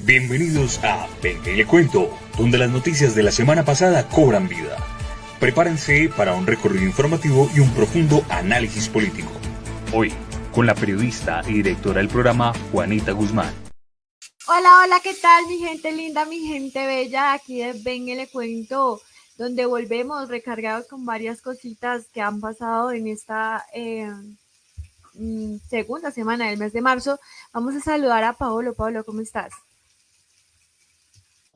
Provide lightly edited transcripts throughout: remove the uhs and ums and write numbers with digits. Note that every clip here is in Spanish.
Bienvenidos a Venga y le cuento, donde las noticias de la semana pasada cobran vida. Prepárense para un recorrido informativo y un profundo análisis político. Hoy, con la periodista y directora del programa, Juanita Guzmán. Hola, ¿qué tal mi gente linda, mi gente bella? Aquí de Venga y le cuento, donde volvemos recargados con varias cositas que han pasado en esta segunda semana del mes de marzo. Vamos a saludar a Paolo. Paolo, ¿cómo estás?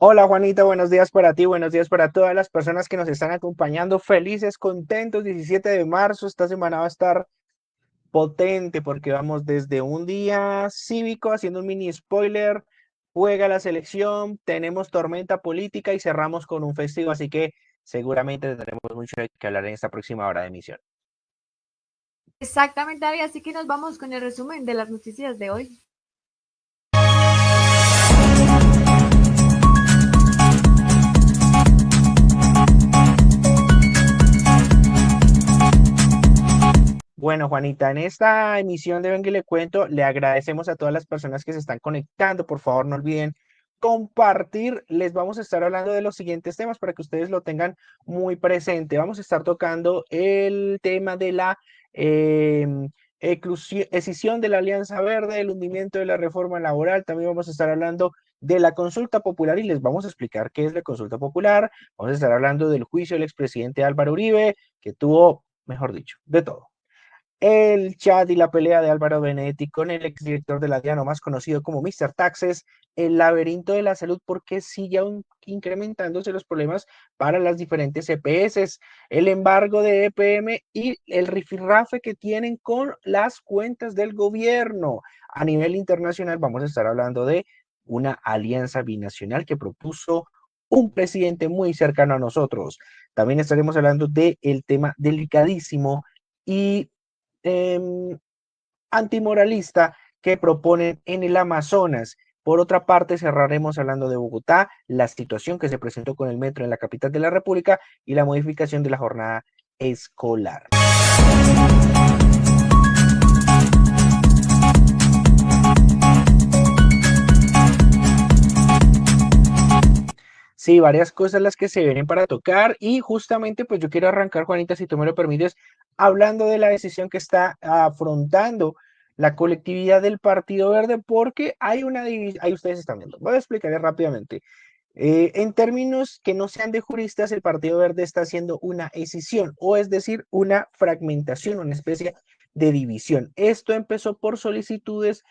Hola Juanita, buenos días para ti, buenos días para todas las personas que nos están acompañando, felices, contentos, 17 de marzo, esta semana va a estar potente porque vamos desde un día cívico, haciendo un mini spoiler, juega la selección, tenemos tormenta política y cerramos con un festivo, así que seguramente tendremos mucho que hablar en esta próxima hora de emisión. Exactamente, David, así que nos vamos con el resumen de las noticias de hoy. Bueno, Juanita, en esta emisión de Venga y le cuento, le agradecemos a todas las personas que se están conectando. Por favor, no olviden compartir. Les vamos a estar hablando de los siguientes temas para que ustedes lo tengan muy presente. Vamos a estar tocando el tema de la escisión de la Alianza Verde, el hundimiento de la reforma laboral. También vamos a estar hablando de la consulta popular y les vamos a explicar qué es la consulta popular. Vamos a estar hablando del juicio del expresidente Álvaro Uribe, que tuvo, mejor dicho, de todo. El chat y la pelea de Álvaro Benedetti con el exdirector de la DIAN, más conocido como Mr. Taxes, el laberinto de la salud, porque sigue incrementándose los problemas para las diferentes EPS, el embargo de EPM y el rifirrafe que tienen con las cuentas del gobierno. A nivel internacional vamos a estar hablando de una alianza binacional que propuso un presidente muy cercano a nosotros. También estaremos hablando del tema delicadísimo y antimoralista que proponen en el Amazonas. Por otra parte, cerraremos hablando de Bogotá, la situación que se presentó con el metro en la capital de la República y la modificación de la jornada escolar. Sí, varias cosas las que se vienen para tocar y justamente pues yo quiero arrancar, Juanita, si tú me lo permites, hablando de la decisión que está afrontando la colectividad del Partido Verde porque hay una división, ahí ustedes están viendo, voy a explicarles rápidamente. En términos que no sean de juristas, el Partido Verde está haciendo una escisión, o es decir, una fragmentación, una especie de división. Esto empezó por solicitudes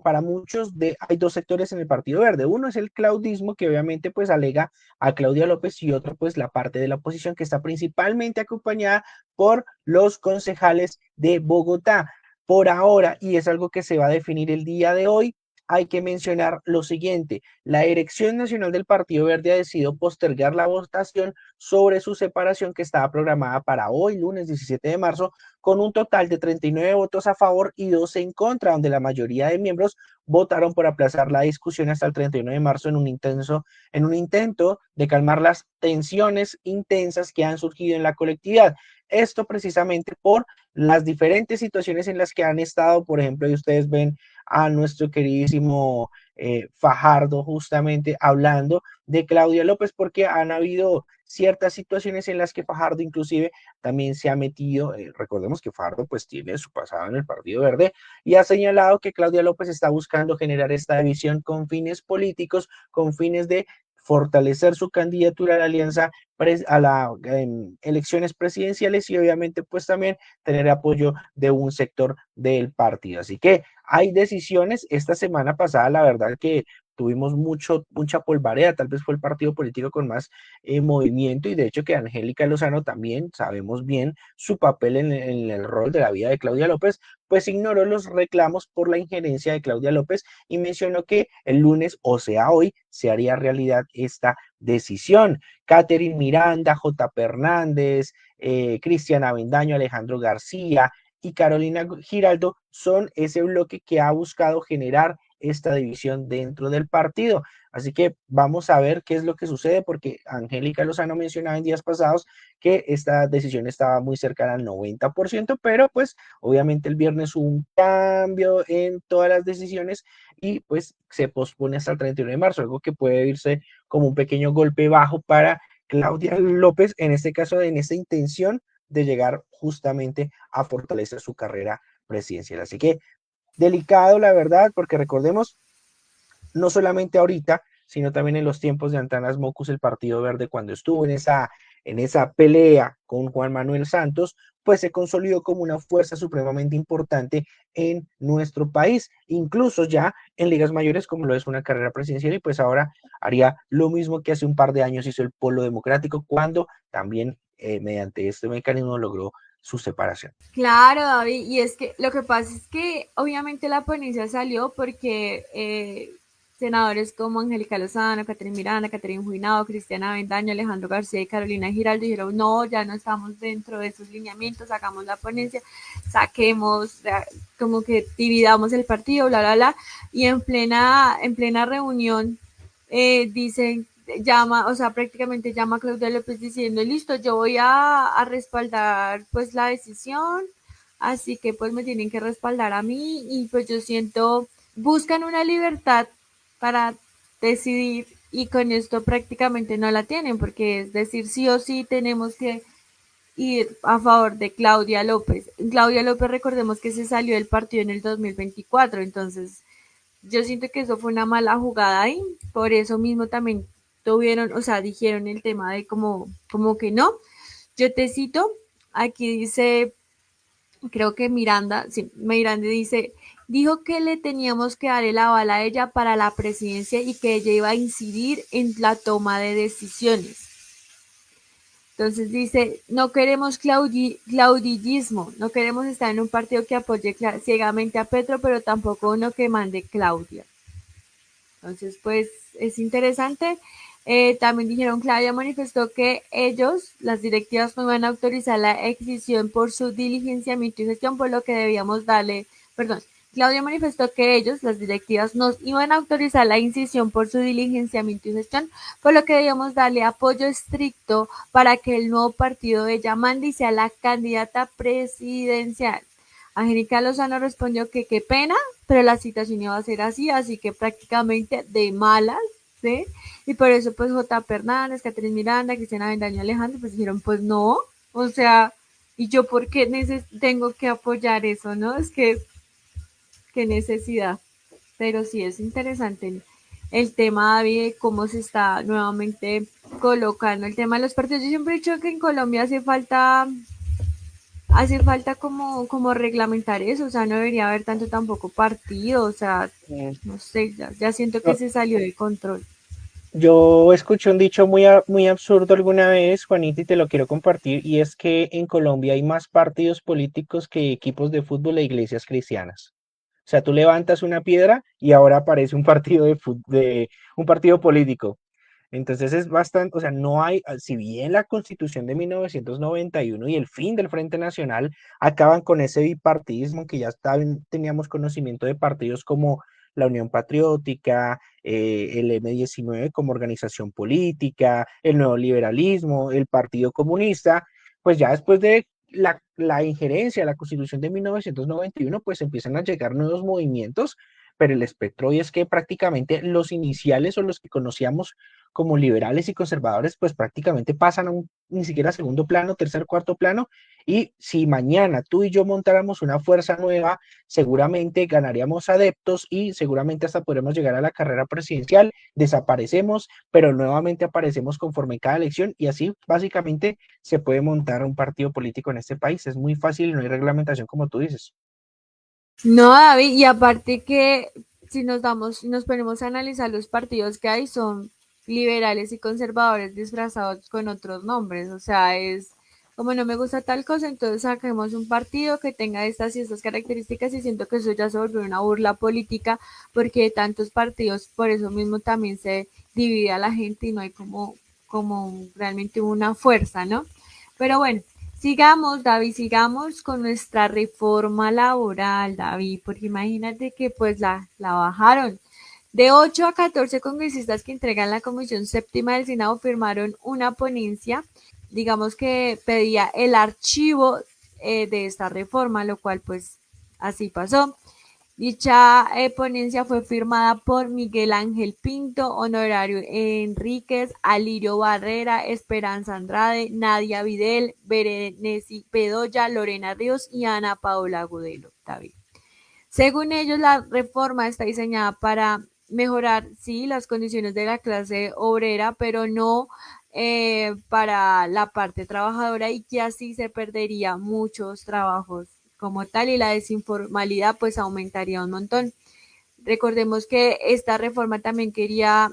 para muchos, hay dos sectores en el Partido Verde. Uno es el claudismo, que obviamente pues alega a Claudia López, y otro pues la parte de la oposición que está principalmente acompañada por los concejales de Bogotá. Por ahora, y es algo que se va a definir el día de hoy, hay que mencionar lo siguiente: la Dirección Nacional del Partido Verde ha decidido postergar la votación sobre su separación, que estaba programada para hoy, lunes 17 de marzo, con un total de 39 votos a favor y 12 en contra, donde la mayoría de miembros votaron por aplazar la discusión hasta el 31 de marzo en un intento de calmar las tensiones intensas que han surgido en la colectividad. Esto precisamente por las diferentes situaciones en las que han estado. Por ejemplo, y ustedes ven a nuestro queridísimo Fajardo justamente hablando de Claudia López, porque han habido ciertas situaciones en las que Fajardo inclusive también se ha metido. Recordemos que Fajardo pues tiene su pasado en el Partido Verde y ha señalado que Claudia López está buscando generar esta división con fines políticos, con fines de fortalecer su candidatura a la alianza a las elecciones presidenciales y obviamente pues también tener apoyo de un sector del partido. Así que hay decisiones. Esta semana pasada, la verdad que tuvimos mucha polvareda, tal vez fue el partido político con más movimiento, y de hecho que Angélica Lozano también, sabemos bien su papel en el rol de la vida de Claudia López, pues ignoró los reclamos por la injerencia de Claudia López y mencionó que el lunes, o sea hoy, se haría realidad esta decisión. Catherine Miranda, J. Hernández, Cristian Avendaño, Alejandro García y Carolina Giraldo son ese bloque que ha buscado generar esta división dentro del partido. Así que vamos a ver qué es lo que sucede, porque Angélica Lozano mencionaba en días pasados que esta decisión estaba muy cercana al 90%, pero pues obviamente el viernes hubo un cambio en todas las decisiones y pues se pospone hasta el 31 de marzo, algo que puede irse como un pequeño golpe bajo para Claudia López, en este caso, en esta intención de llegar justamente a fortalecer su carrera presidencial. Así que delicado, la verdad, porque recordemos, no solamente ahorita, sino también en los tiempos de Antanas Mocus, el Partido Verde, cuando estuvo en esa pelea con Juan Manuel Santos, pues se consolidó como una fuerza supremamente importante en nuestro país, incluso ya en ligas mayores como lo es una carrera presidencial, y pues ahora haría lo mismo que hace un par de años hizo el Polo Democrático, cuando también mediante este mecanismo logró su separación. Claro, David, y es que lo que pasa es que obviamente la ponencia salió porque senadores como Angélica Lozano, Catherine Miranda, Catherine Juinado, Cristiana Avendaño, Alejandro García y Carolina Giraldo dijeron, no, ya no estamos dentro de esos lineamientos, hagamos la ponencia, saquemos, como que dividamos el partido, bla, bla, bla, y en plena reunión dicen, llama, o sea, prácticamente llama a Claudia López diciendo, listo, yo voy a respaldar pues la decisión, así que pues me tienen que respaldar a mí y pues yo siento, buscan una libertad para decidir y con esto prácticamente no la tienen, porque es decir, sí o sí tenemos que ir a favor de Claudia López. Claudia López, recordemos que se salió del partido en el 2024, entonces yo siento que eso fue una mala jugada ahí, por eso mismo también tuvieron, o sea, dijeron el tema de como que no. Yo te cito, aquí dice, creo que Miranda, sí, Miranda dice, dijo que le teníamos que dar el aval a ella para la presidencia y que ella iba a incidir en la toma de decisiones. Entonces dice, no queremos claudillismo, no queremos estar en un partido que apoye ciegamente a Petro, pero tampoco uno que mande Claudia. Entonces, pues es interesante. También dijeron, Claudia manifestó que ellos, las directivas, no iban a autorizar la exhibición por su diligenciamiento y gestión, por lo que debíamos darle, perdón, Claudia manifestó que ellos, las directivas, nos iban a autorizar la incisión por su diligenciamiento y gestión, por lo que debíamos darle apoyo estricto para que el nuevo partido de ella mande y sea la candidata presidencial. Angélica Lozano respondió que qué pena, pero la situación iba a ser así, así que prácticamente de malas, ¿sí? Y por eso pues J. Hernández, Catherine Miranda, Cristiana Vendaño, Alejandro, pues dijeron, pues no, o sea, ¿y yo por qué tengo que apoyar eso, no? Es que, qué necesidad. Pero sí es interesante el tema, David, de cómo se está nuevamente colocando el tema de los partidos. Yo siempre he dicho que en Colombia hace falta como reglamentar eso, o sea, no debería haber tanto tampoco partido, o sea, no sé, ya siento que se salió de control. Yo escuché un dicho muy absurdo alguna vez, Juanita, y te lo quiero compartir, y es que en Colombia hay más partidos políticos que equipos de fútbol e iglesias cristianas. O sea, tú levantas una piedra y ahora aparece un partido un partido político. Entonces es bastante, o sea, no hay, si bien la Constitución de 1991 y el fin del Frente Nacional acaban con ese bipartidismo que ya teníamos conocimiento de partidos como la Unión Patriótica, el M19 como organización política, el nuevo liberalismo, el Partido Comunista, pues ya después de la injerencia de la Constitución de 1991, pues empiezan a llegar nuevos movimientos, pero el espectro hoy es que prácticamente los iniciales o los que conocíamos como liberales y conservadores, pues prácticamente pasan a ni siquiera segundo plano, tercer, cuarto plano, y si mañana tú y yo montáramos una fuerza nueva, seguramente ganaríamos adeptos y seguramente hasta podremos llegar a la carrera presidencial, desaparecemos, pero nuevamente aparecemos conforme cada elección y así básicamente se puede montar un partido político en este país. Es muy fácil y no hay reglamentación como tú dices. No, David, y aparte que si nos ponemos a analizar los partidos que hay, son liberales y conservadores disfrazados con otros nombres, o sea, es como no me gusta tal cosa, entonces saquemos un partido que tenga estas y estas características y siento que eso ya se volvió una burla política porque tantos partidos, por eso mismo también se divide a la gente y no hay como realmente una fuerza, ¿no? Pero bueno, Sigamos, David, sigamos con nuestra reforma laboral, David, porque imagínate que pues la bajaron. De 8 a 14 congresistas que entregan la Comisión Séptima del Senado firmaron una ponencia, digamos que pedía el archivo de esta reforma, lo cual pues así pasó. Dicha ponencia fue firmada por Miguel Ángel Pinto, Honorario Enríquez, Alirio Barrera, Esperanza Andrade, Nadia Videl, Berenice Bedoya, Lorena Ríos y Ana Paola Agudelo. David. Según ellos, la reforma está diseñada para mejorar, sí, las condiciones de la clase obrera, pero no para la parte trabajadora y que así se perdería muchos trabajos como tal y la desinformalidad pues aumentaría un montón. Recordemos que esta reforma también quería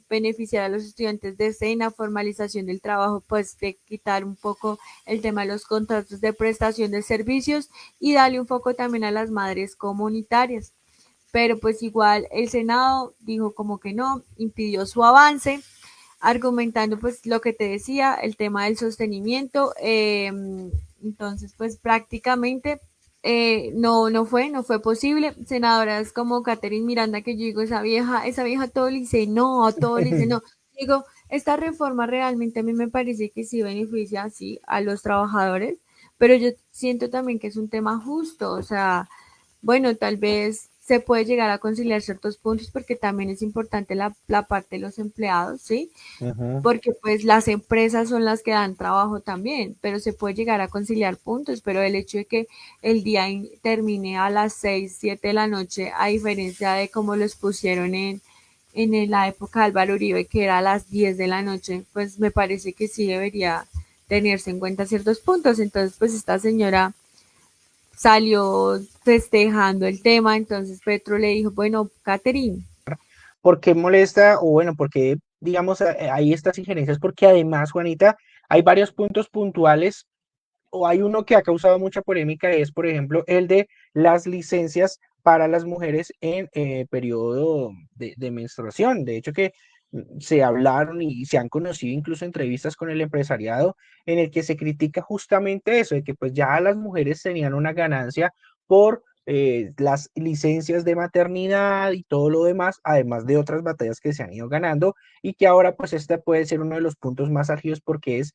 beneficiar a los estudiantes de SENA, formalización del trabajo, pues de quitar un poco el tema de los contratos de prestación de servicios y darle un foco también a las madres comunitarias. Pero pues igual el Senado dijo como que no, impidió su avance, argumentando pues lo que te decía, el tema del sostenimiento. Entonces pues prácticamente no fue posible. Senadoras como Catherine Miranda, que yo digo, esa vieja todo le dice no. Digo, esta reforma realmente a mí me parece que sí beneficia así a los trabajadores, pero yo siento también que es un tema justo, o sea, bueno, tal vez se puede llegar a conciliar ciertos puntos porque también es importante la parte de los empleados, ¿sí? Ujú. Porque pues las empresas son las que dan trabajo también, pero se puede llegar a conciliar puntos, pero el hecho de que el día termine a las 6 7 de la noche, a diferencia de como los pusieron en la época de Álvaro Uribe, que era a las 10 de la noche, pues me parece que sí debería tenerse en cuenta ciertos puntos. Entonces, pues esta señora salió festejando el tema, entonces Petro le dijo, bueno, Catherine, ¿Por qué molesta? O bueno, porque digamos hay estas injerencias, porque además, Juanita, hay varios puntos puntuales o hay uno que ha causado mucha polémica, es por ejemplo el de las licencias para las mujeres en periodo de menstruación. De hecho que se hablaron y se han conocido incluso entrevistas con el empresariado en el que se critica justamente eso, de que pues ya las mujeres tenían una ganancia por las licencias de maternidad y todo lo demás, además de otras batallas que se han ido ganando y que ahora pues este puede ser uno de los puntos más álgidos porque es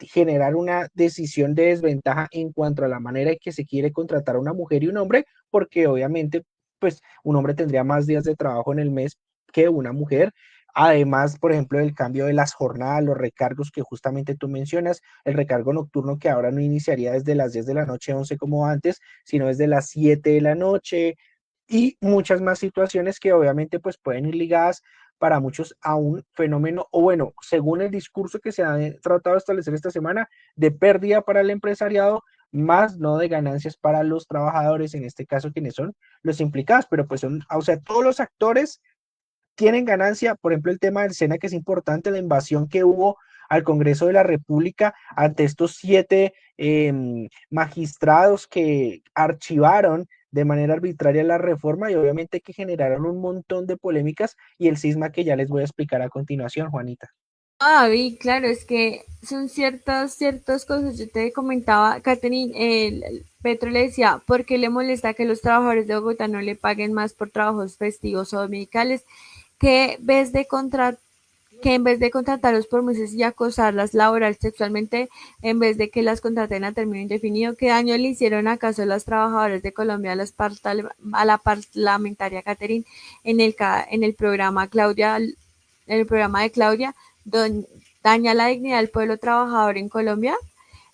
generar una decisión de desventaja en cuanto a la manera en que se quiere contratar a una mujer y un hombre, porque obviamente, pues un hombre tendría más días de trabajo en el mes que una mujer. Además, por ejemplo, el cambio de las jornadas, los recargos que justamente tú mencionas, el recargo nocturno que ahora no iniciaría desde las 10 de la noche, 11 como antes, sino desde las 7 de la noche y muchas más situaciones que obviamente pues pueden ir ligadas para muchos a un fenómeno, o bueno, según el discurso que se ha tratado de establecer esta semana, de pérdida para el empresariado, más no de ganancias para los trabajadores, en este caso quienes son los implicados, pero pues son, o sea, todos los actores tienen ganancia, por ejemplo, el tema del SENA, que es importante, la invasión que hubo al Congreso de la República ante estos 7 magistrados que archivaron de manera arbitraria la reforma y obviamente que generaron un montón de polémicas y el cisma que ya les voy a explicar a continuación, Juanita. ah, vi, claro, es que son ciertas cosas. Yo te comentaba, Catherine, Petro le decía, ¿por qué le molesta que los trabajadores de Bogotá no le paguen más por trabajos festivos o dominicales que en vez de contratarlos por meses y acosarlas laboral sexualmente, en vez de que las contraten a término indefinido? ¿Qué daño le hicieron acaso las trabajadoras de Colombia a la parlamentaria Catherine en el programa en el programa de Claudia, daña la dignidad del pueblo trabajador en Colombia?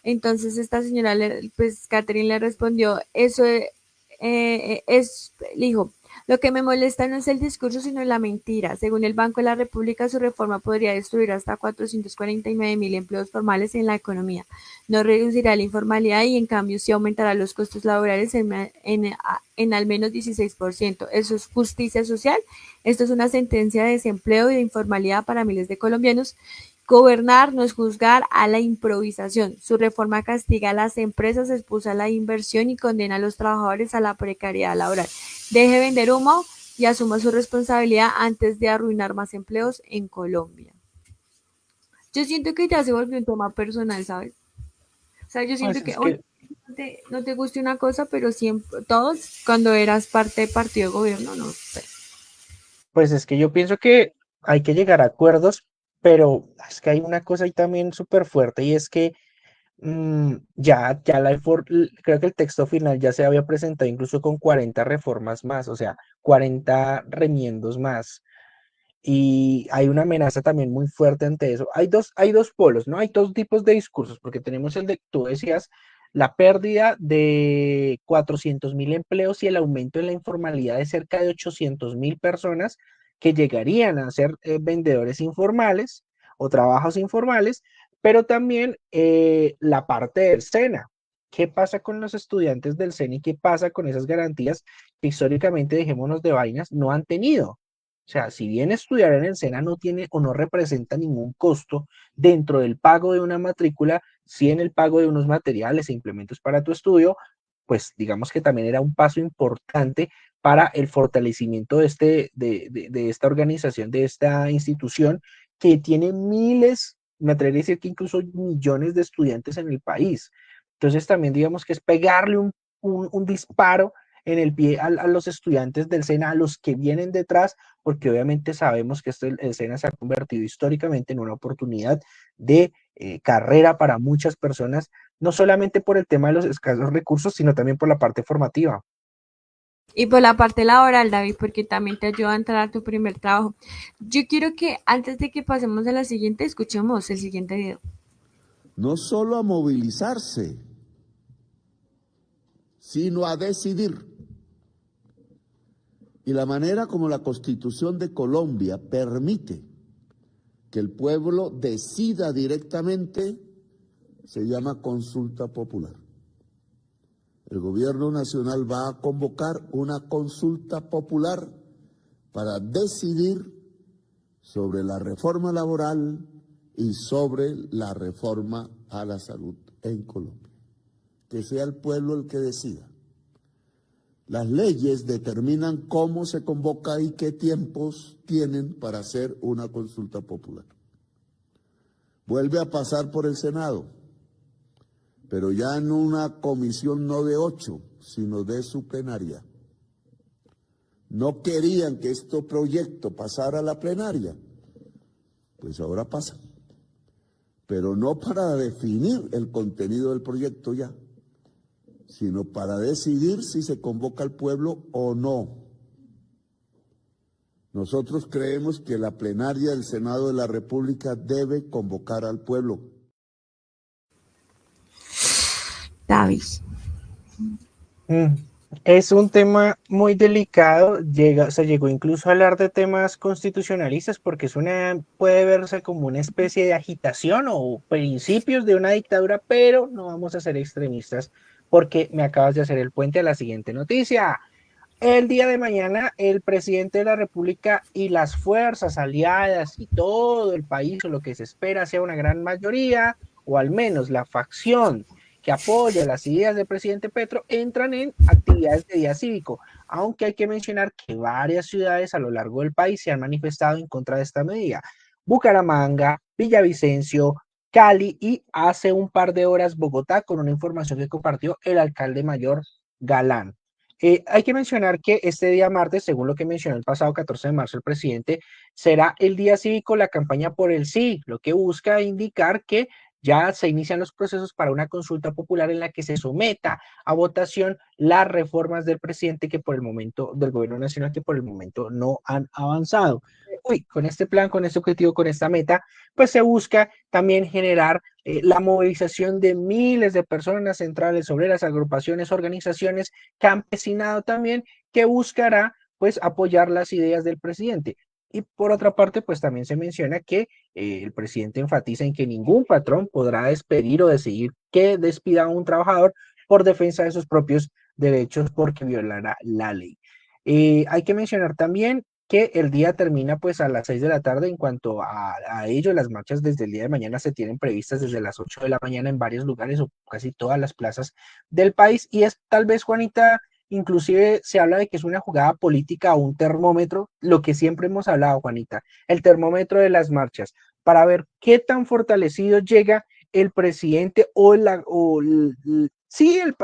Entonces esta señora, pues Catherine le respondió, le dijo, lo que me molesta no es el discurso, sino la mentira. Según el Banco de la República, su reforma podría destruir hasta 449.000 empleos formales en la economía. No reducirá la informalidad y, en cambio, sí aumentará los costos laborales en al menos 16%. ¿Eso es justicia social? Esto es una sentencia de desempleo y de informalidad para miles de colombianos. Gobernar no es juzgar a la improvisación. Su reforma castiga a las empresas, expulsa la inversión y condena a los trabajadores a la precariedad laboral. Deje vender humo y asuma su responsabilidad antes de arruinar más empleos en Colombia. Yo siento que ya se volvió un tema personal, ¿sabes? O sea, yo Pues siento que es hoy que, no te guste una cosa, pero siempre, todos, cuando eras parte del partido de gobierno, no sé. pues es que yo pienso que hay que llegar a acuerdos, pero es que hay una cosa ahí también súper fuerte y es que ya creo que el texto final ya se había presentado incluso con 40 reformas más, o sea, 40 remiendos más. Y hay una amenaza también muy fuerte ante eso. Hay dos polos, ¿no? Hay dos tipos de discursos, porque tenemos el de, tú decías, la pérdida de 400.000 empleos y el aumento de la informalidad de cerca de 800.000 personas que llegarían a ser vendedores informales o trabajos informales, pero también la parte del SENA. ¿Qué pasa con los estudiantes del SENA y qué pasa con esas garantías que históricamente, dejémonos de vainas, no han tenido? O sea, si bien estudiar en el SENA no tiene o no representa ningún costo dentro del pago de una matrícula, sí en el pago de unos materiales e implementos para tu estudio, pues digamos que también era un paso importante para el fortalecimiento de esta organización, de esta institución que tiene miles, me atrevería a decir que incluso millones de estudiantes en el país. Entonces también digamos que es pegarle un disparo en el pie a los estudiantes del SENA, a los que vienen detrás, porque obviamente sabemos que el SENA se ha convertido históricamente en una oportunidad de carrera para muchas personas, no solamente por el tema de los escasos recursos, sino también por la parte formativa. Y por la parte laboral, David, porque también te ayuda a entrar a tu primer trabajo. Yo quiero que antes de que pasemos a la siguiente, escuchemos el siguiente video. No solo a movilizarse, sino a decidir. Y la manera como la Constitución de Colombia permite que el pueblo decida directamente se llama consulta popular. El gobierno nacional va a convocar una consulta popular para decidir sobre la reforma laboral y sobre la reforma a la salud en Colombia. Que sea el pueblo el que decida. Las leyes determinan cómo se convoca y qué tiempos tienen para hacer una consulta popular. Vuelve a pasar por el Senado, pero ya en una comisión no de 8, sino de su plenaria. No querían que este proyecto pasara a la plenaria, pues ahora pasa, pero no para definir el contenido del proyecto ya, sino para decidir si se convoca al pueblo o no. Nosotros creemos que la plenaria del Senado de la República debe convocar al pueblo. David. Mm, Es un tema muy delicado, se llegó incluso a hablar de temas constitucionalistas porque puede verse como una especie de agitación o principios de una dictadura, pero no vamos a ser extremistas porque me acabas de hacer el puente a la siguiente noticia. El día de mañana, el presidente de la República y las fuerzas aliadas y todo el país, o lo que se espera sea una gran mayoría, o al menos la facción que apoya las ideas del presidente Petro, entran en actividades de día cívico, aunque hay que mencionar que varias ciudades a lo largo del país se han manifestado en contra de esta medida. Bucaramanga, Villavicencio, Cali y hace un par de horas Bogotá, con una información que compartió el alcalde mayor Galán. Hay que mencionar que este día martes, según lo que mencionó el pasado 14 de marzo el presidente, será el día cívico, la campaña por el sí, lo que busca indicar que ya se inician los procesos para una consulta popular en la que se someta a votación las reformas del presidente que por el momento, del gobierno nacional, que por el momento no han avanzado. Con este plan, con este objetivo, con esta meta, pues se busca también generar la movilización de miles de personas, centrales, obreras, agrupaciones, organizaciones, campesinado también, que buscará pues apoyar las ideas del presidente. Y por otra parte, pues también se menciona que el presidente enfatiza en que ningún patrón podrá despedir o decidir que despida a un trabajador por defensa de sus propios derechos porque violará la ley. Hay que mencionar también que el día termina pues a las 6 de la tarde. En cuanto a ello, las marchas desde el día de mañana se tienen previstas desde las 8 de la mañana en varios lugares o casi todas las plazas del país, y es tal vez, Juanita, inclusive se habla de que es una jugada política o un termómetro, lo que siempre hemos hablado, Juanita, el termómetro de las marchas, para ver qué tan fortalecido llega el presidente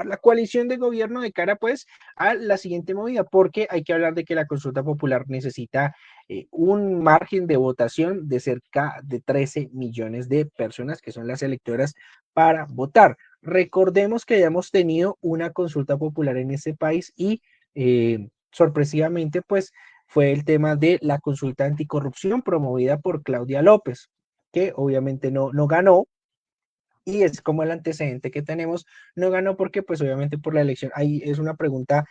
la coalición de gobierno de cara pues a la siguiente movida, porque hay que hablar de que la consulta popular necesita un margen de votación de cerca de 13 millones de personas que son las electoras para votar. Recordemos que hayamos tenido una consulta popular en este país y sorpresivamente pues fue el tema de la consulta anticorrupción promovida por Claudia López, que obviamente no ganó, y es como el antecedente que tenemos, no ganó porque pues obviamente por la elección, ahí es una pregunta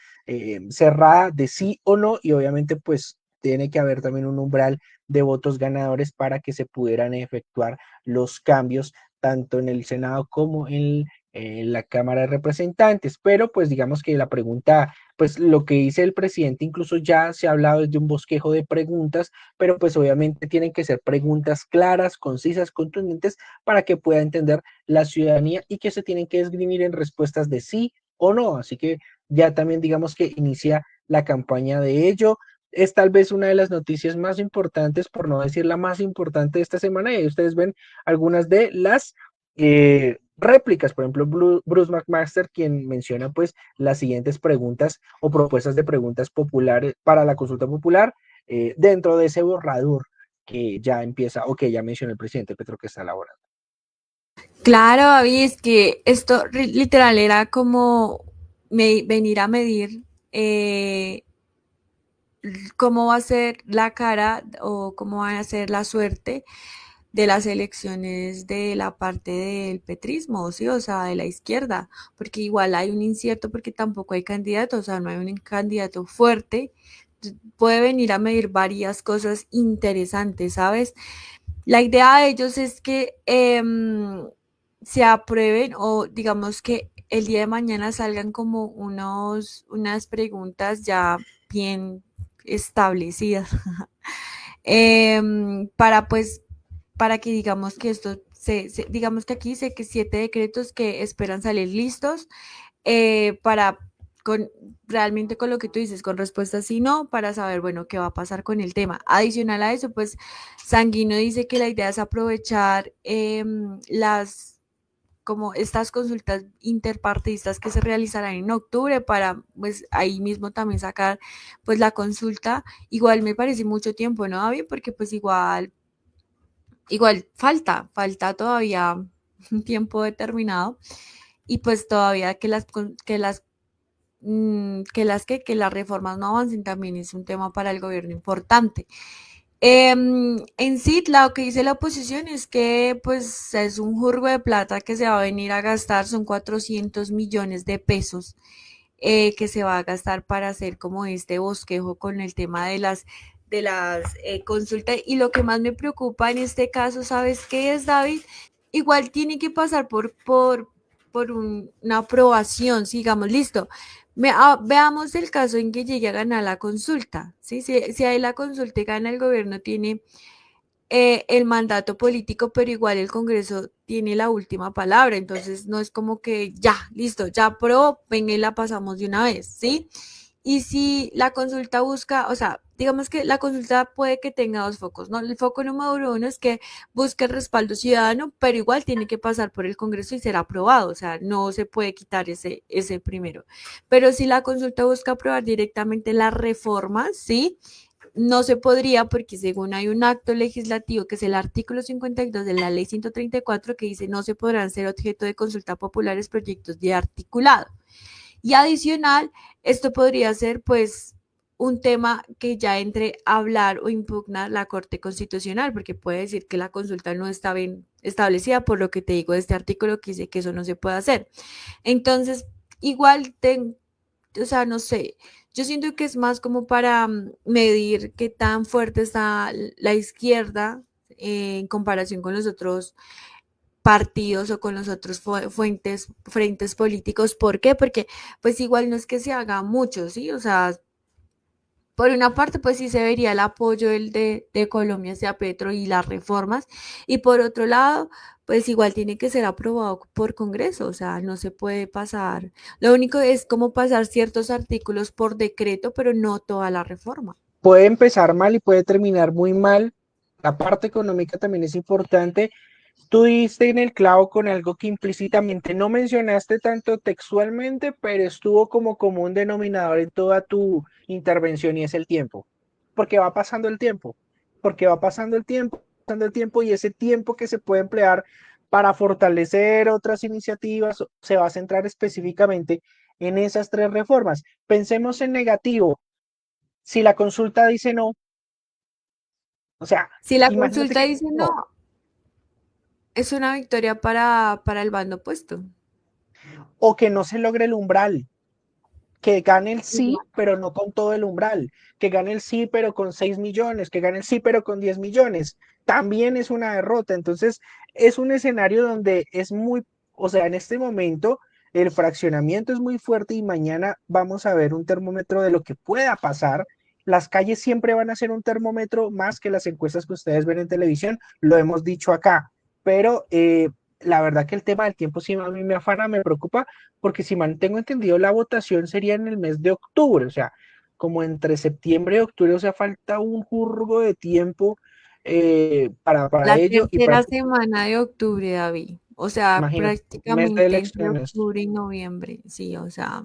cerrada de sí o no, y obviamente pues tiene que haber también un umbral de votos ganadores para que se pudieran efectuar los cambios tanto en el Senado como en la Cámara de Representantes. Pero pues digamos que la pregunta, pues lo que dice el presidente, incluso ya se ha hablado de un bosquejo de preguntas, pero pues obviamente tienen que ser preguntas claras, concisas, contundentes, para que pueda entender la ciudadanía y que se tienen que esgrimir en respuestas de sí o no. Así que ya también digamos que inicia la campaña de ello. Es tal vez una de las noticias más importantes, por no decir la más importante de esta semana, y ahí ustedes ven algunas de las réplicas, por ejemplo, Bruce McMaster, quien menciona pues las siguientes preguntas o propuestas de preguntas populares para la consulta popular dentro de ese borrador que ya empieza o que ya mencionó el presidente Petro que está elaborando. Claro, David, es que esto literal era como venir a medir cómo va a ser la cara o cómo va a ser la suerte de las elecciones de la parte del petrismo, ¿sí? O sea, de la izquierda, porque igual hay un incierto porque tampoco hay candidato, o sea, no hay un candidato fuerte, puede venir a medir varias cosas interesantes, ¿sabes? La idea de ellos es que se aprueben o digamos que el día de mañana salgan como unas preguntas ya bien establecidas para pues para que digamos que esto digamos que aquí sé que 7 decretos que esperan salir listos para realmente con lo que tú dices, con respuestas sí no, para saber, bueno, qué va a pasar con el tema. Adicional a eso, pues Sanguino dice que la idea es aprovechar como estas consultas interpartidistas que se realizarán en octubre para pues ahí mismo también sacar pues la consulta. Igual me parece mucho tiempo, ¿no, David? Porque pues igual falta todavía un tiempo determinado y pues todavía que las reformas no avancen también es un tema para el gobierno importante. En sí, lo que dice la oposición es que pues es un jurgo de plata que se va a venir a gastar, son 400 millones de pesos que se va a gastar para hacer como este bosquejo con el tema de las consultas. Y lo que más me preocupa en este caso, ¿sabes qué es, David? Igual tiene que pasar por una aprobación, sigamos, listo. Veamos el caso en que llegue a ganar la consulta, ¿sí? Si ahí la consulta y gana el gobierno, tiene el mandato político, pero igual el Congreso tiene la última palabra, entonces no es como que ya, listo, ya aprobó, venga y la pasamos de una vez, ¿sí? Y si la consulta busca, o sea, digamos que la consulta puede que tenga dos focos, ¿no? El foco número uno es que busque el respaldo ciudadano, pero igual tiene que pasar por el Congreso y ser aprobado, o sea, no se puede quitar ese primero. Pero si la consulta busca aprobar directamente la reforma, ¿sí? No se podría porque según hay un acto legislativo que es el artículo 52 de la ley 134 que dice no se podrán ser objeto de consulta populares proyectos de articulado. Y adicional, esto podría ser pues un tema que ya entre a hablar o impugnar la Corte Constitucional, porque puede decir que la consulta no está bien establecida, por lo que te digo de este artículo que dice que eso no se puede hacer. Entonces, igual, o sea, no sé, yo siento que es más como para medir qué tan fuerte está la izquierda en comparación con los otros partidos o con los otros frentes políticos. ¿Por qué? Porque pues igual no es que se haga mucho, ¿sí? O sea, por una parte, pues sí se vería el apoyo de Colombia hacia Petro y las reformas, y por otro lado, pues igual tiene que ser aprobado por Congreso, o sea, no se puede pasar. Lo único es como pasar ciertos artículos por decreto, pero no toda la reforma. Puede empezar mal y puede terminar muy mal. La parte económica también es importante tú diste en el clavo con algo que implícitamente no mencionaste tanto textualmente, pero estuvo como común denominador en toda tu intervención y es el tiempo. Porque va pasando el tiempo, porque va pasando el tiempo y ese tiempo que se puede emplear para fortalecer otras iniciativas se va a centrar específicamente en esas tres reformas. Pensemos en negativo. Si la consulta dice no, o sea, Si la imagínate consulta que dice no, no, es una victoria para el bando opuesto. o que no se logre el umbral, que gane el sí, Igual. pero no con todo el umbral, que gane el sí, pero con 6 millones, que gane el sí, pero con 10 millones, también es una derrota. Entonces, es un escenario donde es muy, o sea, en este momento el fraccionamiento es muy fuerte y mañana vamos a ver un termómetro de lo que pueda pasar. Las calles siempre van a ser un termómetro más que las encuestas que ustedes ven en televisión, lo hemos dicho acá, pero la verdad que el tema del tiempo sí a mí me afana, me preocupa, porque si mal tengo entendido, la votación sería en el mes de octubre, o sea, como entre septiembre y octubre, o sea, falta un jurgo de tiempo para La ello y tercera semana de octubre, David. O sea, imagínate, mes de prácticamente entre elecciones. octubre y noviembre. Sí, o sea,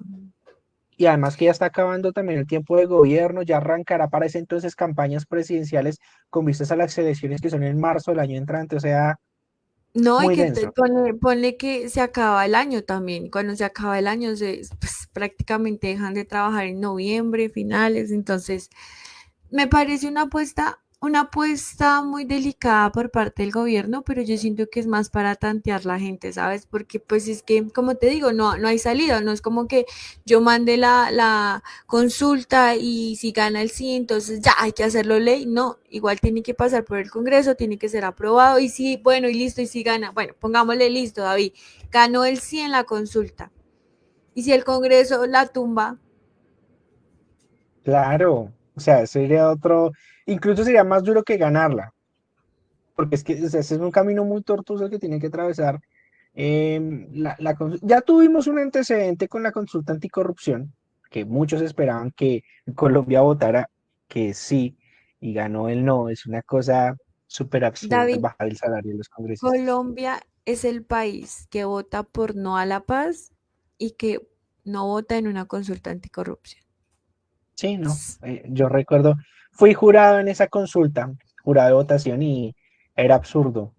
Y además que ya está acabando también el tiempo de gobierno, ya arrancará para ese entonces campañas presidenciales con vistas a las elecciones que son en marzo del año entrante, o sea, no, y muy que denso. ponle que se acaba el año también. Cuando se acaba el año, pues, prácticamente dejan de trabajar en noviembre, finales. Entonces, me parece una apuesta muy delicada por parte del gobierno, pero yo siento que es más para tantear la gente, ¿sabes? Porque pues es que, como te digo, no hay salida, no es como que yo mande la consulta y si gana el sí, entonces ya hay que hacerlo ley. No, igual tiene que pasar por el Congreso, tiene que ser aprobado y sí, bueno, y listo, y si gana, bueno, pongámosle listo, David, ganó el sí en la consulta. Y si el Congreso la tumba, Claro, o sea, sería otro, incluso sería más duro que ganarla, porque es que o sea, ese es un camino muy tortuoso que tiene que atravesar. Ya tuvimos un antecedente con la consulta anticorrupción, que muchos esperaban que Colombia votara que sí y ganó el no. Es una cosa súper absurda David, bajar el salario de los congresistas. Colombia es el país que vota por no a la paz y que no vota en una consulta anticorrupción. Sí, no, yo recuerdo, fui jurado en esa consulta, jurado de votación y era absurdo.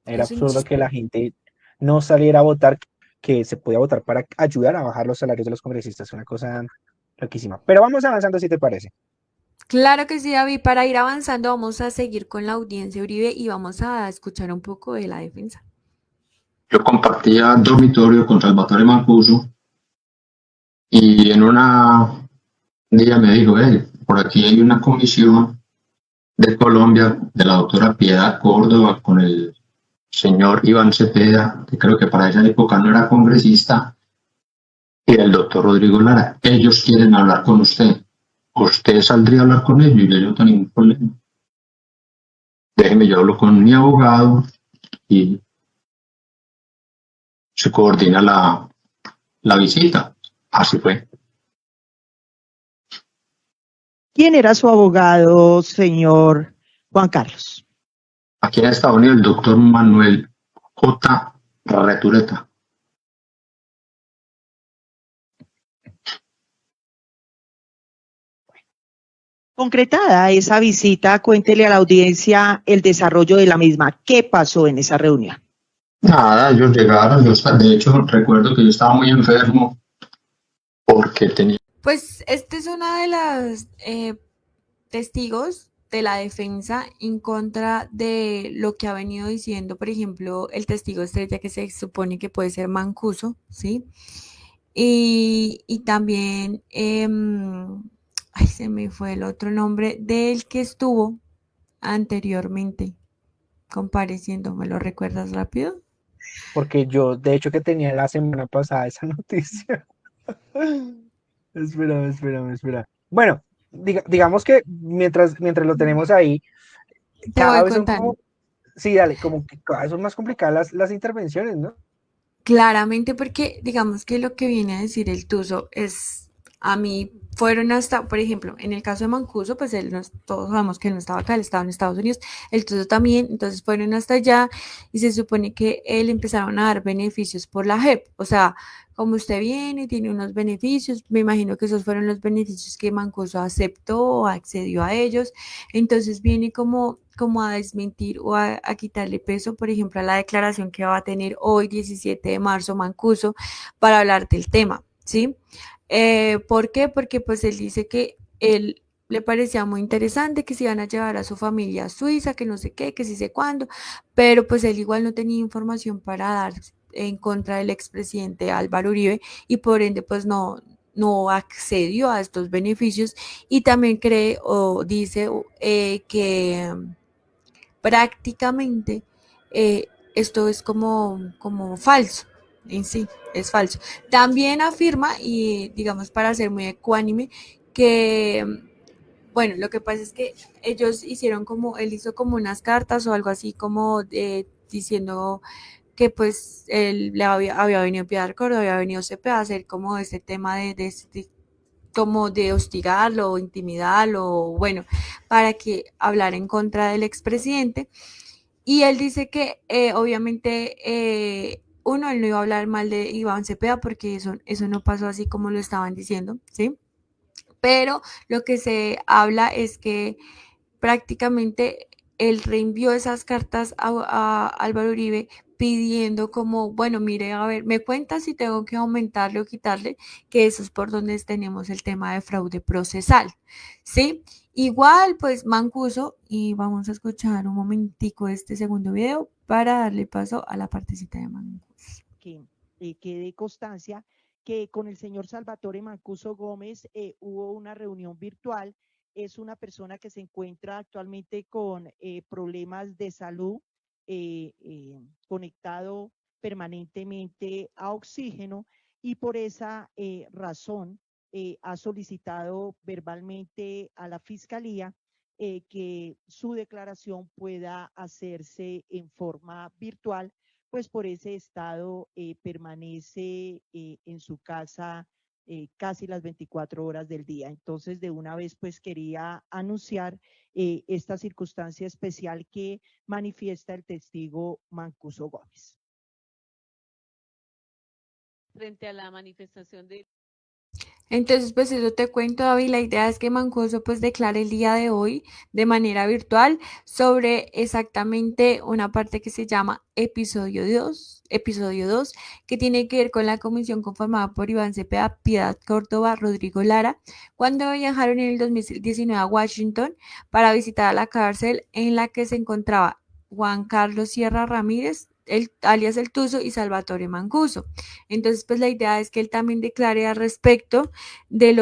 Era Es un absurdo que chiste. la gente no saliera a votar, que se podía votar para ayudar a bajar los salarios de los congresistas, una cosa loquísima. Pero vamos avanzando si te parece. Claro que sí, David. Para ir avanzando, vamos a seguir con la audiencia Uribe y vamos a escuchar un poco de la defensa. Yo compartía dormitorio con Salvatore Mancuso y en una día me dijo, por aquí hay una comisión de Colombia de la doctora Piedad Córdoba con el señor Iván Cepeda, que creo que para esa época no era congresista, y el doctor Rodrigo Lara. Ellos quieren hablar con usted. ¿Usted saldría a hablar con ellos? Y yo no tengo ningún problema. Déjeme, yo hablo con mi abogado y se coordina la visita. Así fue. ¿Quién era su abogado, señor Juan Carlos? Aquí en Estados Unidos, el doctor Manuel J. Retureta. Concretada esa visita, cuéntele a la audiencia el desarrollo de la misma. ¿Qué pasó en esa reunión? Nada, ellos llegaron. De hecho, recuerdo que yo estaba muy enfermo porque tenía. Pues este es una de las testigos de la defensa en contra de lo que ha venido diciendo, por ejemplo, el testigo estrella que se supone que puede ser Mancuso, ¿sí? Y también, ay, se me fue el otro nombre del que estuvo anteriormente compareciendo, ¿me lo recuerdas rápido? Porque yo, de hecho, que tenía la semana pasada esa noticia. Espera. Bueno, digamos que mientras lo tenemos ahí, Te cada voy vez son contando. como, sí, dale, como que cada vez son más complicadas las intervenciones, ¿no? Claramente porque digamos que lo que viene a decir el Tuso es A mí fueron hasta, por ejemplo, en el caso de Mancuso, pues él no, todos sabemos que él no estaba acá, él estaba en Estados Unidos, el Tuzo también, entonces fueron hasta allá y se supone que él empezaron a dar beneficios por la JEP, o sea, como usted viene, tiene unos beneficios, me imagino que esos fueron los beneficios que Mancuso aceptó o accedió a ellos, entonces viene como a desmentir o a quitarle peso, por ejemplo, a la declaración que va a tener hoy, 17 de marzo, Mancuso, para hablar del tema, ¿sí? ¿Por qué? Porque pues él dice que él le parecía muy interesante que se iban a llevar a su familia a Suiza, que no sé qué, que sí sé cuándo, pero pues él igual no tenía información para dar en contra del expresidente Álvaro Uribe y por ende pues no accedió a estos beneficios y también cree o dice que prácticamente esto es como falso en sí, es falso. También afirma, y digamos para ser muy ecuánime, que bueno, lo que pasa es que ellos hicieron como, él hizo como unas cartas o algo así como diciendo que pues él había venido Piedad Córdoba, había venido CP a hacer como ese tema como de hostigarlo o intimidarlo, bueno, para que hablara en contra del expresidente. Y él dice que obviamente uno, él no iba a hablar mal de Iván Cepeda porque eso no pasó así como lo estaban diciendo, ¿sí? Pero lo que se habla es que prácticamente él reenvió esas cartas a Álvaro Uribe pidiendo como, bueno, mire, a ver, me cuenta si tengo que aumentarle o quitarle, que eso es por donde tenemos el tema de fraude procesal, ¿sí? Igual, pues Mancuso, y vamos a escuchar un momentico este segundo video para darle paso a la partecita de Mancuso. Que quede constancia que con el señor Salvatore Mancuso Gómez hubo una reunión virtual. Es una persona que se encuentra actualmente con problemas de salud, conectado permanentemente a oxígeno y por esa razón ha solicitado verbalmente a la Fiscalía que su declaración pueda hacerse en forma virtual, pues por ese estado permanece en su casa casi las 24 horas del día. Entonces, de una vez, pues quería anunciar esta circunstancia especial que manifiesta el testigo Mancuso Gómez. Frente a la manifestación de... Entonces, pues eso te cuento, David. La idea es que Mancuso pues declare el día de hoy de manera virtual sobre exactamente una parte que se llama episodio 2, que tiene que ver con la comisión conformada por Iván Cepeda, Piedad Córdoba, Rodrigo Lara, cuando viajaron en el 2019 a Washington para visitar la cárcel en la que se encontraba Juan Carlos Sierra Ramírez, alias El Tuzo, y Salvatore Mancuso. Entonces, pues la idea es que él también declare al respecto de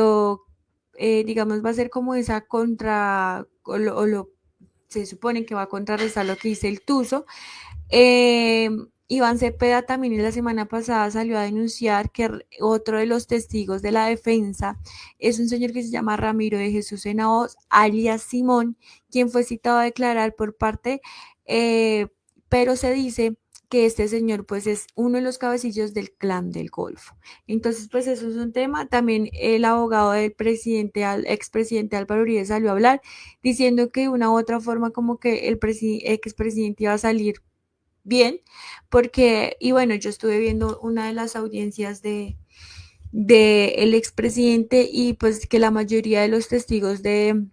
digamos, va a ser como esa se supone que va a contrarrestar lo que dice el Tuzo. Iván Cepeda también en la semana pasada salió a denunciar que otro de los testigos de la defensa es un señor que se llama Ramiro de Jesús Henao, alias Simón, quien fue citado a declarar por parte, pero se dice que este señor pues es uno de los cabecillos del Clan del Golfo. Entonces pues eso es un tema. También el abogado del expresidente Álvaro Uribe salió a hablar diciendo que de una u otra forma como que el expresidente iba a salir bien, porque, y bueno, yo estuve viendo una de las audiencias de el expresidente y pues que la mayoría de los testigos de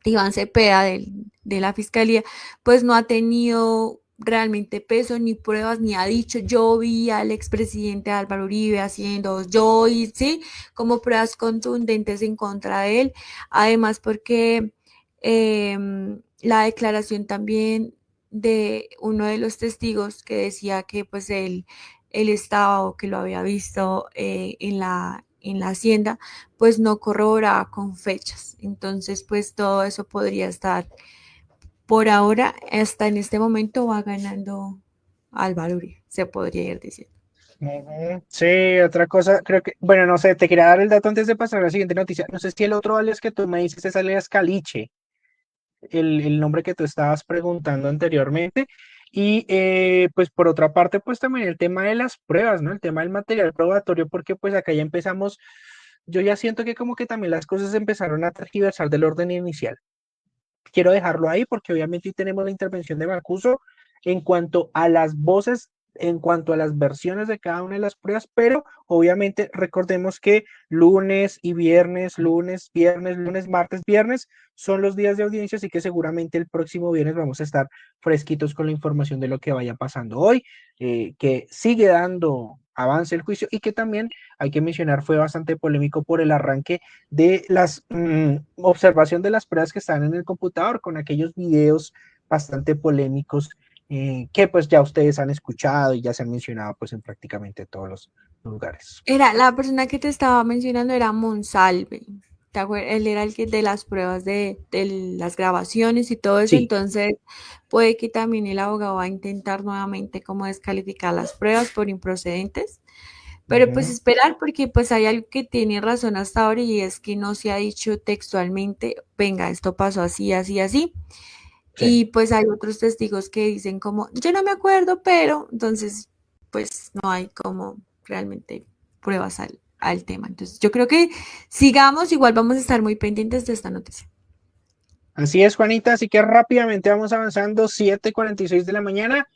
Iván Cepeda de la fiscalía, pues no ha tenido realmente peso ni pruebas, ni ha dicho yo vi al expresidente Álvaro Uribe haciendo, yo y sí, como pruebas contundentes en contra de él, además porque la declaración también de uno de los testigos que decía que pues él estaba o que lo había visto en la hacienda, pues no corroboraba con fechas. Entonces, pues todo eso podría estar, por ahora, hasta en este momento va ganando Álvaro Uribe, se podría ir diciendo. Sí, otra cosa, creo que, bueno, no sé, te quería dar el dato antes de pasar a la siguiente noticia. No sé si el otro alias que tú me dices es alias Caliche, el nombre que tú estabas preguntando anteriormente. Y pues por otra parte, pues también el tema de las pruebas, ¿no? El tema del material probatorio, porque pues acá ya empezamos, yo ya siento que como que también las cosas empezaron a tergiversar del orden inicial. Quiero dejarlo ahí porque obviamente hoy tenemos la intervención de Mancuso en cuanto a las voces, en cuanto a las versiones de cada una de las pruebas, pero obviamente recordemos que lunes y viernes, lunes, viernes, lunes, martes, viernes son los días de audiencia, así que seguramente el próximo viernes vamos a estar fresquitos con la información de lo que vaya pasando hoy, que sigue dando avance el juicio y que también hay que mencionar fue bastante polémico por el arranque de las observación de las pruebas que están en el computador con aquellos videos bastante polémicos que pues ya ustedes han escuchado y ya se han mencionado pues en prácticamente todos los lugares. Era la persona que te estaba mencionando, era Monsalve. Él era el que de las pruebas de las grabaciones y todo eso, Sí. entonces puede que también el abogado va a intentar nuevamente como descalificar las pruebas por improcedentes. Pero pues esperar, porque pues hay algo que tiene razón hasta ahora y es que no se ha dicho textualmente, venga, esto pasó así, así, así. Sí. Y pues hay otros testigos que dicen como, yo no me acuerdo, pero entonces pues no hay como realmente pruebas al tema. Entonces yo creo que sigamos, igual vamos a estar muy pendientes de esta noticia. Así es, Juanita, así que rápidamente vamos avanzando, 7:46 de la mañana.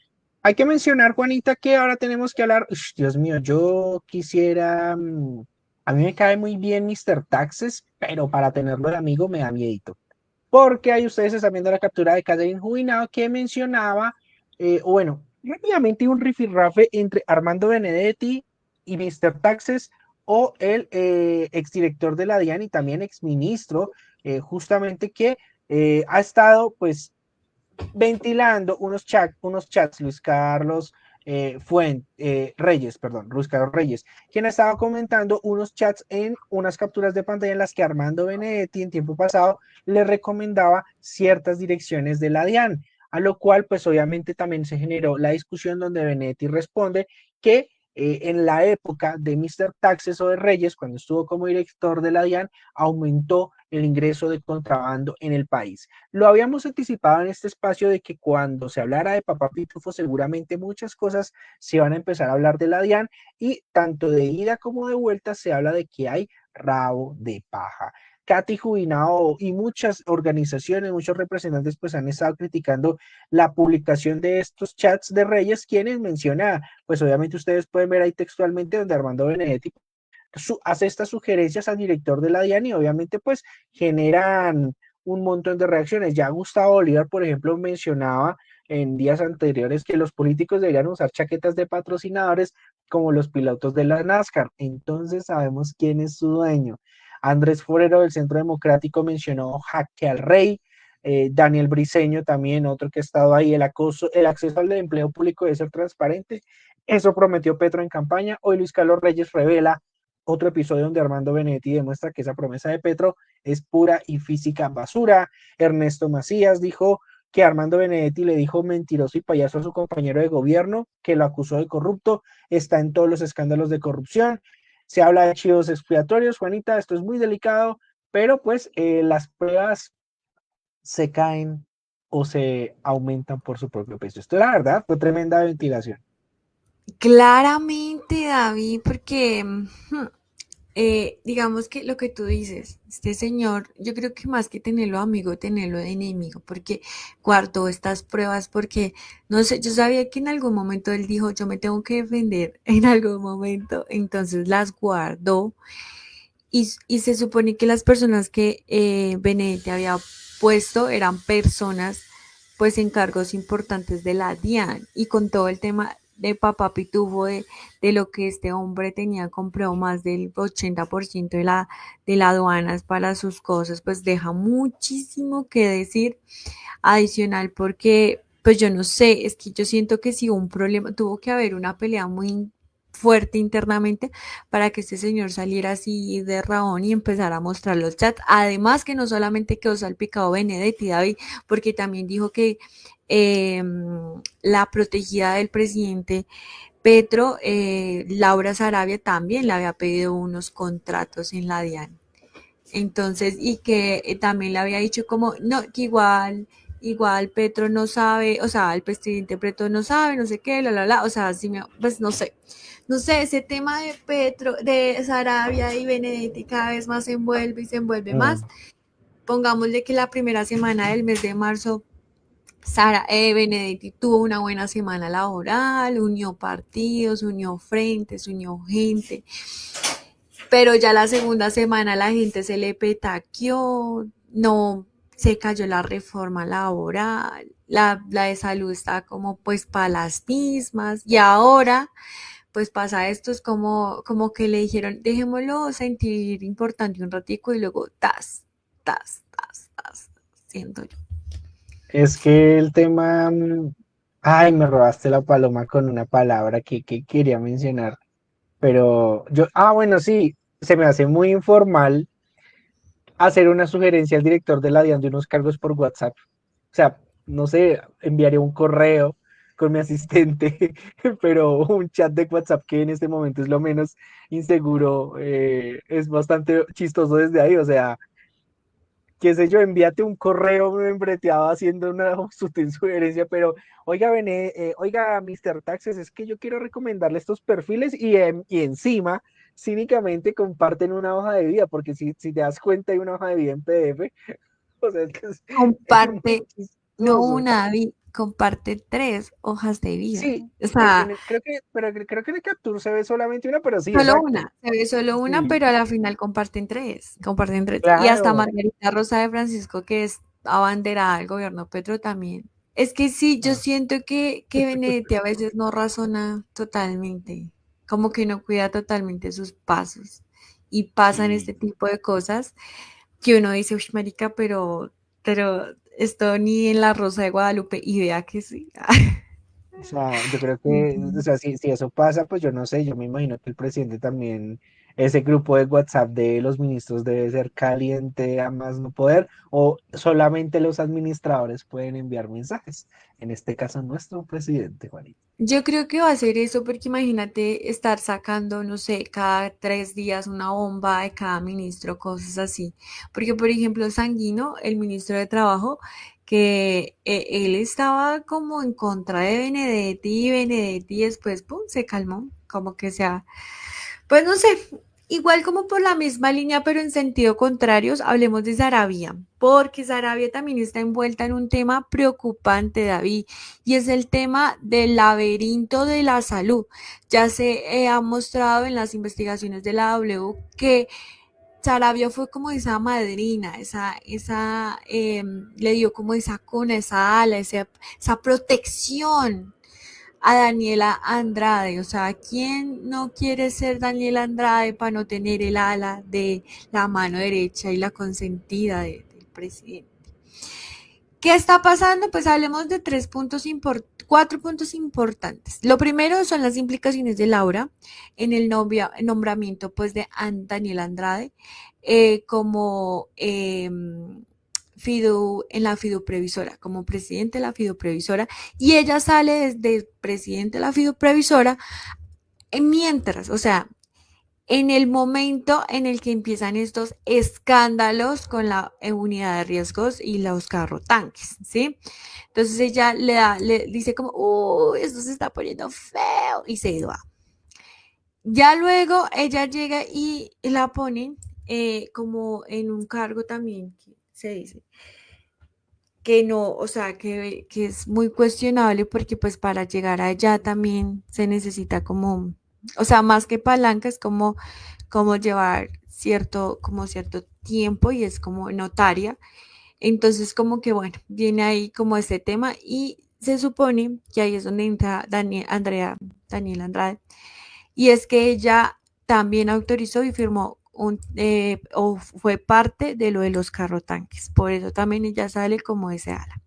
Hay que mencionar, Juanita, que ahora tenemos que hablar, Dios mío, yo quisiera, a mí me cae muy bien Mr. Taxes, pero para tenerlo de amigo me da miedito. Porque ahí ustedes están viendo la captura de Catherine Juinado que mencionaba, bueno, rápidamente un rifirrafe entre Armando Benedetti y Mr. Taxes o el exdirector de la DIAN y también exministro, justamente que ha estado pues ventilando unos chats, Luis Carlos Reyes, perdón, Luis Carlos Reyes, quien estaba comentando unos chats en unas capturas de pantalla en las que Armando Benedetti en tiempo pasado le recomendaba ciertas direcciones de la DIAN, a lo cual pues obviamente también se generó la discusión donde Benedetti responde que en la época de Mr. Taxes o de Reyes, cuando estuvo como director de la DIAN, aumentó el ingreso de contrabando en el país. Lo habíamos anticipado en este espacio de que cuando se hablara de Papá Pitufo, seguramente muchas cosas se van a empezar a hablar de la DIAN y tanto de ida como de vuelta se habla de que hay rabo de paja. Katy Jubinao y muchas organizaciones, muchos representantes pues han estado criticando la publicación de estos chats de Reyes, quienes menciona, pues obviamente ustedes pueden ver ahí textualmente donde Armando Benedetti hace estas sugerencias al director de la DIAN y obviamente pues generan un montón de reacciones. Ya Gustavo Bolívar, por ejemplo, mencionaba en días anteriores que los políticos deberían usar chaquetas de patrocinadores como los pilotos de la NASCAR. Entonces sabemos quién es su dueño. Andrés Forero del Centro Democrático mencionó jaque al rey. Daniel Briceño también, otro que ha estado ahí, el acceso al empleo público debe ser transparente. Eso prometió Petro en campaña. Hoy Luis Carlos Reyes revela otro episodio donde Armando Benedetti demuestra que esa promesa de Petro es pura y física basura. Ernesto Macías dijo que Armando Benedetti le dijo mentiroso y payaso a su compañero de gobierno, que lo acusó de corrupto, está en todos los escándalos de corrupción. Se habla de chivos expiatorios, Juanita, esto es muy delicado, pero pues las pruebas se caen o se aumentan por su propio peso. Esto la verdad fue tremenda ventilación. Claramente, David, porque digamos que lo que tú dices, este señor, yo creo que más que tenerlo amigo, tenerlo de enemigo, porque guardó estas pruebas, porque, no sé, yo sabía que en algún momento él dijo, yo me tengo que defender en algún momento, entonces las guardó, y se supone que las personas que Benedetti había puesto eran personas, pues, en cargos importantes de la DIAN, y con todo el tema de Papá Pitufo, de lo que este hombre tenía comprado más del 80% de la aduanas para sus cosas, pues deja muchísimo que decir adicional porque, pues yo no sé, es que yo siento que si hubo un problema, tuvo que haber una pelea muy fuerte internamente para que este señor saliera así de rabón y empezara a mostrar los chats. Además que no solamente quedó salpicado Benedetti, David, porque también dijo que la protegida del presidente Petro, Laura Sarabia, también le había pedido unos contratos en la DIAN. Entonces, y que también le había dicho como, no, que igual igual Petro no sabe, o sea, el presidente Petro no sabe, no sé qué, o sea, pues no sé. No sé, ese tema de Petro, de Sarabia y Benedetti cada vez más se envuelve y se envuelve más. Pongámosle que la primera semana del mes de marzo Benedetti tuvo una buena semana laboral, unió partidos, unió frentes, unió gente, pero ya la segunda semana la gente se le petaqueó, no, se cayó la reforma laboral, la de salud está como pues para las mismas, y ahora pues pasa esto, es como que le dijeron, dejémoslo sentir importante un ratico y luego siento yo. Es que el tema, ay, me robaste la paloma con una palabra que quería mencionar, pero bueno, sí, se me hace muy informal hacer una sugerencia al director de la DIAN de unos cargos por WhatsApp. O sea, no sé, enviaré un correo con mi asistente, pero un chat de WhatsApp que en este momento es lo menos inseguro, es bastante chistoso desde ahí. O sea, qué sé yo, envíate un correo membreteado haciendo una sugerencia, pero oiga, Mr. Taxes, es que yo quiero recomendarle estos perfiles y encima cínicamente comparten una hoja de vida, porque si te das cuenta hay una hoja de vida en PDF, o sea, es muy Comparte, no chistoso. una, comparte 3 hojas de vida. Sí, O sea, creo que en el Capture se ve solamente una, pero sí, exacto. se ve solo una, Sí, pero a la final comparten tres. Y hasta claro. Margarita Rosa de Francisco, que es abanderada del gobierno Petro también. Es que sí, yo Ah, siento que Benedetti a veces no razona totalmente, como que no cuida totalmente sus pasos. Y pasan sí. este tipo de cosas que uno dice, uy, marica, pero esto ni en la Rosa de Guadalupe, y vea que sí. O sea, yo creo que, o sea, si eso pasa, pues yo no sé, yo me imagino que el presidente también, ese grupo de WhatsApp de los ministros debe ser caliente a más no poder, o solamente los administradores pueden enviar mensajes. En este caso, nuestro presidente, Juanito. Yo creo que va a ser eso porque imagínate estar sacando, no sé, cada 3 días una bomba de cada ministro, cosas así. Porque, por ejemplo, Sanguino, el ministro de Trabajo, que él estaba como en contra de Benedetti y Benedetti después, pum, se calmó, como que sea, pues no sé, igual como por la misma línea, pero en sentido contrarios, hablemos de Sarabia, porque Sarabia también está envuelta en un tema preocupante, David, y es el tema del laberinto de la salud. Ya se ha mostrado en las investigaciones de la W que Sarabia fue como esa madrina, le dio como esa cuna, esa ala, esa protección a Daniela Andrade. O sea, ¿quién no quiere ser Daniela Andrade para no tener el ala de la mano derecha y la consentida del presidente? ¿Qué está pasando? Pues hablemos de 4 puntos importantes. Lo primero son las implicaciones de Laura en el nombramiento pues de Daniela Andrade como en la Fiduprevisora, como presidente de la Fiduprevisora, y ella sale desde presidente de la Fiduprevisora mientras, o sea, en el momento en el que empiezan estos escándalos con la unidad de riesgos y los carrotanques, ¿sí? Entonces ella le dice como, esto se está poniendo feo, y se va. Ya luego ella llega y la ponen como en un cargo también, que se dice, que no, o sea, que es muy cuestionable porque pues para llegar allá también se necesita como, o sea, más que palanca, es como llevar como cierto tiempo, y es como notaria. Entonces, como que bueno, viene ahí como este tema, y se supone que ahí es donde entra Daniela Andrade, y es que ella también autorizó y firmó o fue parte de lo de los carrotanques. Por eso también ella sale como ese ala.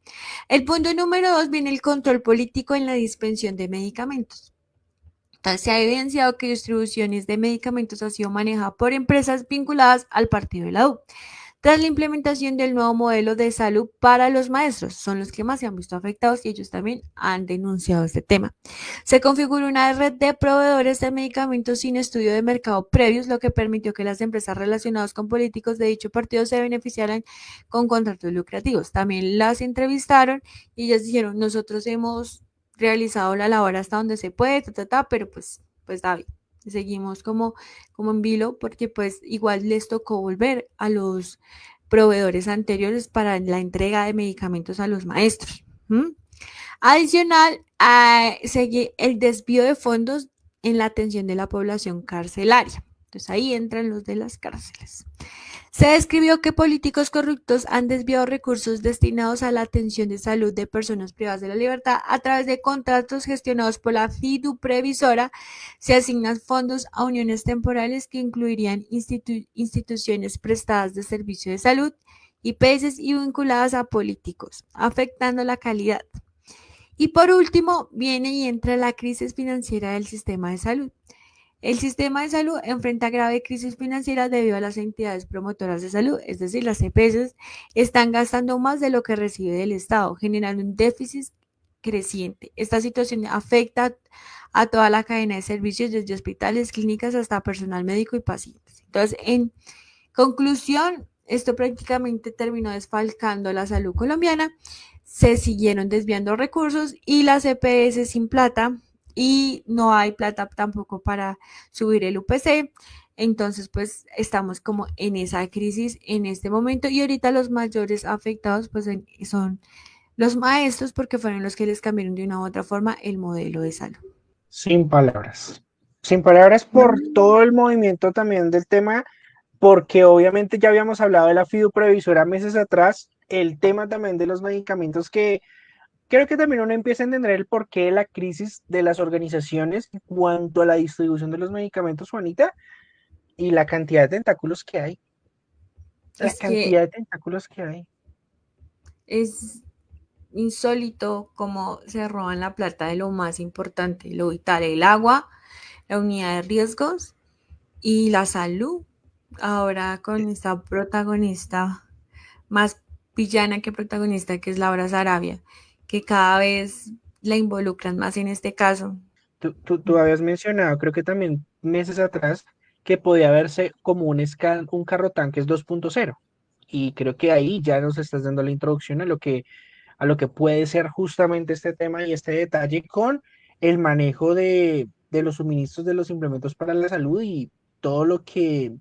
El punto número 2 viene el control político en la dispensión de medicamentos. Entonces, se ha evidenciado que distribuciones de medicamentos ha sido manejada por empresas vinculadas al partido de la U. tras la implementación del nuevo modelo de salud para los maestros. Son los que más se han visto afectados y ellos también han denunciado este tema. Se configuró una red de proveedores de medicamentos sin estudio de mercado previos, lo que permitió que las empresas relacionadas con políticos de dicho partido se beneficiaran con contratos lucrativos. También las entrevistaron y ellas dijeron, nosotros hemos realizado la labor hasta donde se puede, pero pues David, seguimos como en vilo porque pues igual les tocó volver a los proveedores anteriores para la entrega de medicamentos a los maestros. Adicional, sigue el desvío de fondos en la atención de la población carcelaria. Entonces ahí entran los de las cárceles. Se describió que políticos corruptos han desviado recursos destinados a la atención de salud de personas privadas de la libertad a través de contratos gestionados por la fiduprevisora. Se asignan fondos a uniones temporales que incluirían instituciones prestadas de servicio de salud, IPS y vinculadas a políticos, afectando la calidad. Y por último, viene y entra la crisis financiera del sistema de salud. El sistema de salud enfrenta grave crisis financiera debido a las entidades promotoras de salud, es decir, las EPS, están gastando más de lo que recibe del Estado, generando un déficit creciente. Esta situación afecta a toda la cadena de servicios, desde hospitales, clínicas hasta personal médico y pacientes. Entonces, en conclusión, esto prácticamente terminó desfalcando la salud colombiana, se siguieron desviando recursos y las EPS sin plata, y no hay plata tampoco para subir el UPC. Entonces, pues estamos como en esa crisis en este momento y ahorita los mayores afectados pues son los maestros porque fueron los que les cambiaron de una u otra forma el modelo de salud. Sin palabras. Sin palabras por todo el movimiento también del tema, porque obviamente ya habíamos hablado de la fiduprevisora meses atrás, el tema también de los medicamentos que creo que también uno empieza a entender el porqué de la crisis de las organizaciones en cuanto a la distribución de los medicamentos, Juanita, y la cantidad de tentáculos que hay. La Es que cantidad de tentáculos que hay. es insólito cómo se roban la plata de lo más importante, lo vital, el agua, la unidad de riesgos y la salud. Ahora con esta protagonista más villana que protagonista, que es Laura Sarabia, que cada vez la involucran más en este caso. Tú habías mencionado, creo que también meses atrás, que podía verse como un carro tanques 2.0. Y creo que ahí ya nos estás dando la introducción a lo que puede ser justamente este tema y este detalle con el manejo de los suministros de los implementos para la salud y todo lo que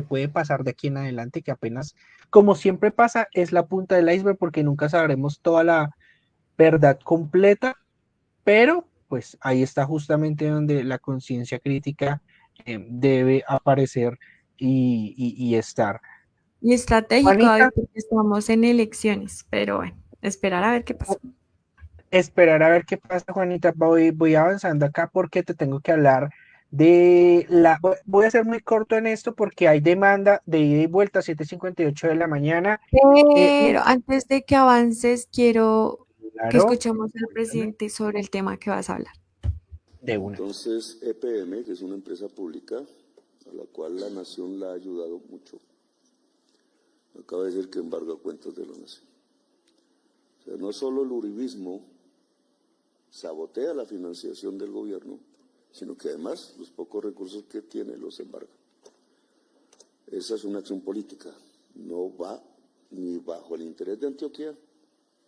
puede pasar de aquí en adelante, que apenas, como siempre pasa, es la punta del iceberg porque nunca sabremos toda la verdad completa, pero pues ahí está justamente donde la conciencia crítica debe aparecer y estar. Y estratégico, Juanita, David, porque estamos en elecciones, pero bueno, esperar a ver qué pasa. esperar a ver qué pasa, Juanita. Voy avanzando acá porque te tengo que hablar voy a ser muy corto en esto porque hay demanda de ida y vuelta a 7:58 de la mañana. Pero antes de que avances, quiero que Claro, escuchemos al presidente sobre el tema que vas a hablar. de una. Entonces, EPM, que es una empresa pública a la cual la nación la ha ayudado mucho, acaba de decir que embarga cuentas de la nación. O sea, no solo el uribismo sabotea la financiación del gobierno, sino que además los pocos recursos que tiene los embarga. Esa es una acción política, no va ni bajo el interés de Antioquia,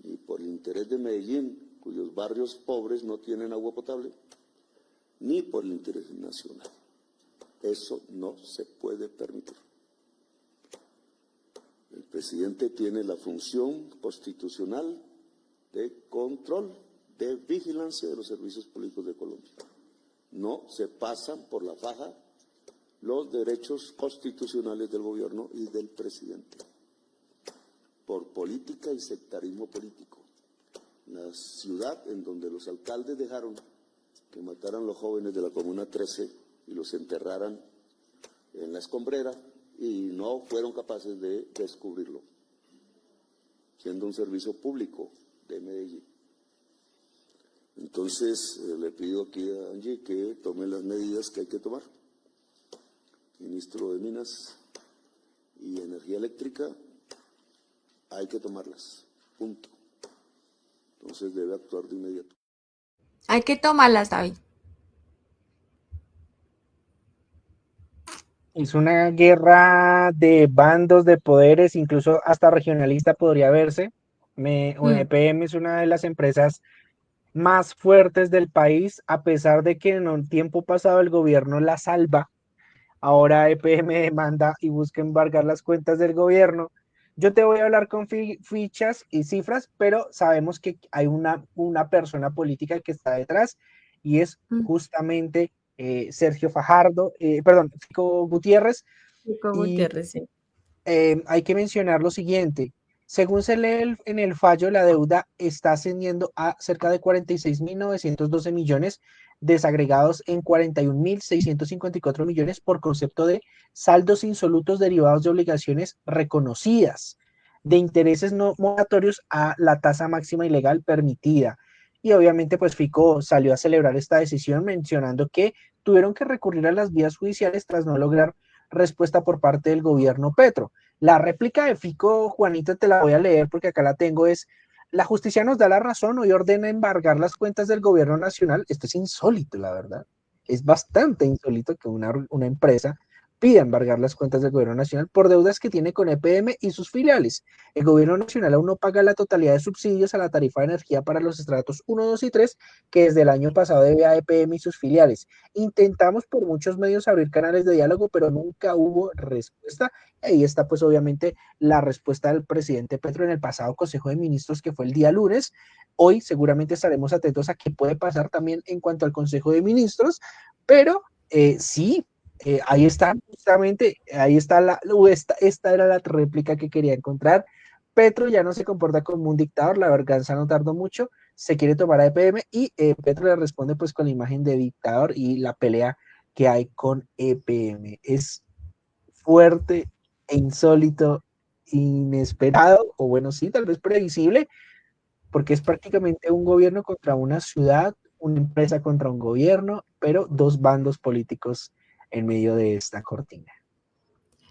ni por el interés de Medellín, cuyos barrios pobres no tienen agua potable, ni por el interés nacional. Eso no se puede permitir. El presidente tiene la función constitucional de control, de vigilancia de los servicios públicos de Colombia. No se pasan por la faja los derechos constitucionales del gobierno y del presidente, por política y sectarismo político. La ciudad en donde los alcaldes dejaron que mataran los jóvenes de la Comuna 13 y los enterraran en la escombrera y no fueron capaces de descubrirlo, siendo un servicio público de Medellín. Entonces, le pido aquí a Angie que tome las medidas que hay que tomar. Ministro de Minas, y energía eléctrica, hay que tomarlas, punto. Entonces debe actuar de inmediato. Hay que tomarlas, David. Es una guerra de bandos, de poderes, incluso hasta regionalista podría verse. EPM es una de las empresas más fuertes del país, a pesar de que en un tiempo pasado el gobierno la salva. Ahora EPM demanda y busca embargar las cuentas del gobierno. Yo te voy a hablar con fichas y cifras, pero sabemos que hay una persona política que está detrás y es justamente Sergio Fajardo, perdón, Fico Gutiérrez. Fico Y Gutiérrez, sí. hay que mencionar lo siguiente. Según se lee en el fallo, la deuda está ascendiendo a cerca de 46.912 millones, desagregados en 41.654 millones por concepto de saldos insolutos derivados de obligaciones reconocidas, de intereses no moratorios a la tasa máxima ilegal permitida. Y obviamente, pues Fico salió a celebrar esta decisión mencionando que tuvieron que recurrir a las vías judiciales tras no lograr respuesta por parte del gobierno Petro. La réplica de Fico, Juanita, te la voy a leer porque acá la tengo, es: la justicia nos da la razón, hoy ordena embargar las cuentas del gobierno nacional. Esto es insólito, la verdad. Es bastante insólito que una empresa pida embargar las cuentas del gobierno nacional por deudas que tiene con EPM y sus filiales. El gobierno nacional aún no paga la totalidad de subsidios a la tarifa de energía para los estratos 1, 2 y 3, que desde el año pasado debe a EPM y sus filiales. Intentamos por muchos medios abrir canales de diálogo, pero nunca hubo respuesta. Ahí está, pues, obviamente, la respuesta del presidente Petro en el pasado Consejo de Ministros, que fue el día lunes. Hoy seguramente estaremos atentos a qué puede pasar también en cuanto al Consejo de Ministros, pero sí, ahí está, justamente, ahí está esta era la réplica que quería encontrar. Petro ya no se comporta como un dictador, la venganza no tardó mucho, se quiere tomar a EPM y Petro le responde pues con la imagen de dictador y la pelea que hay con EPM. Es fuerte e insólito, inesperado, o bueno, sí, tal vez previsible, porque es prácticamente un gobierno contra una ciudad, una empresa contra un gobierno, pero dos bandos políticos en medio de esta cortina.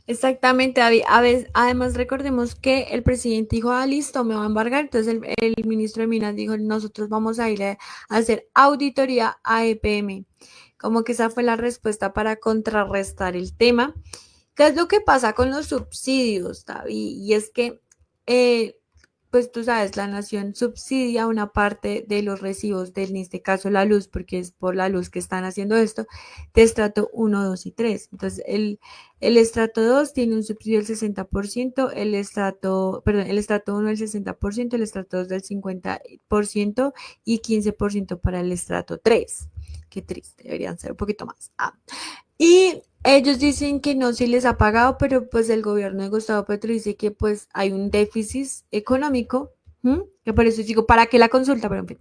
Exactamente, David. A veces, además, recordemos que el presidente dijo, listo, me va a embargar. Entonces el ministro de Minas dijo, nosotros vamos a ir a hacer auditoría a EPM. Como que esa fue la respuesta para contrarrestar el tema. ¿Qué es lo que pasa con los subsidios, David? Y es que, pues tú sabes, la nación subsidia una parte de los recibos, en este caso la luz, porque es por la luz que están haciendo esto, de estrato 1, 2 y 3. Entonces, el estrato 2 tiene un subsidio del 60%, el estrato 1 del 60%, el estrato 2 del 50% y 15% para el estrato 3. Qué triste, deberían ser un poquito más. Y ellos dicen que no se les ha pagado, pero pues el gobierno de Gustavo Petro dice que pues hay un déficit económico, que por eso digo, ¿para qué la consulta? Pero en fin,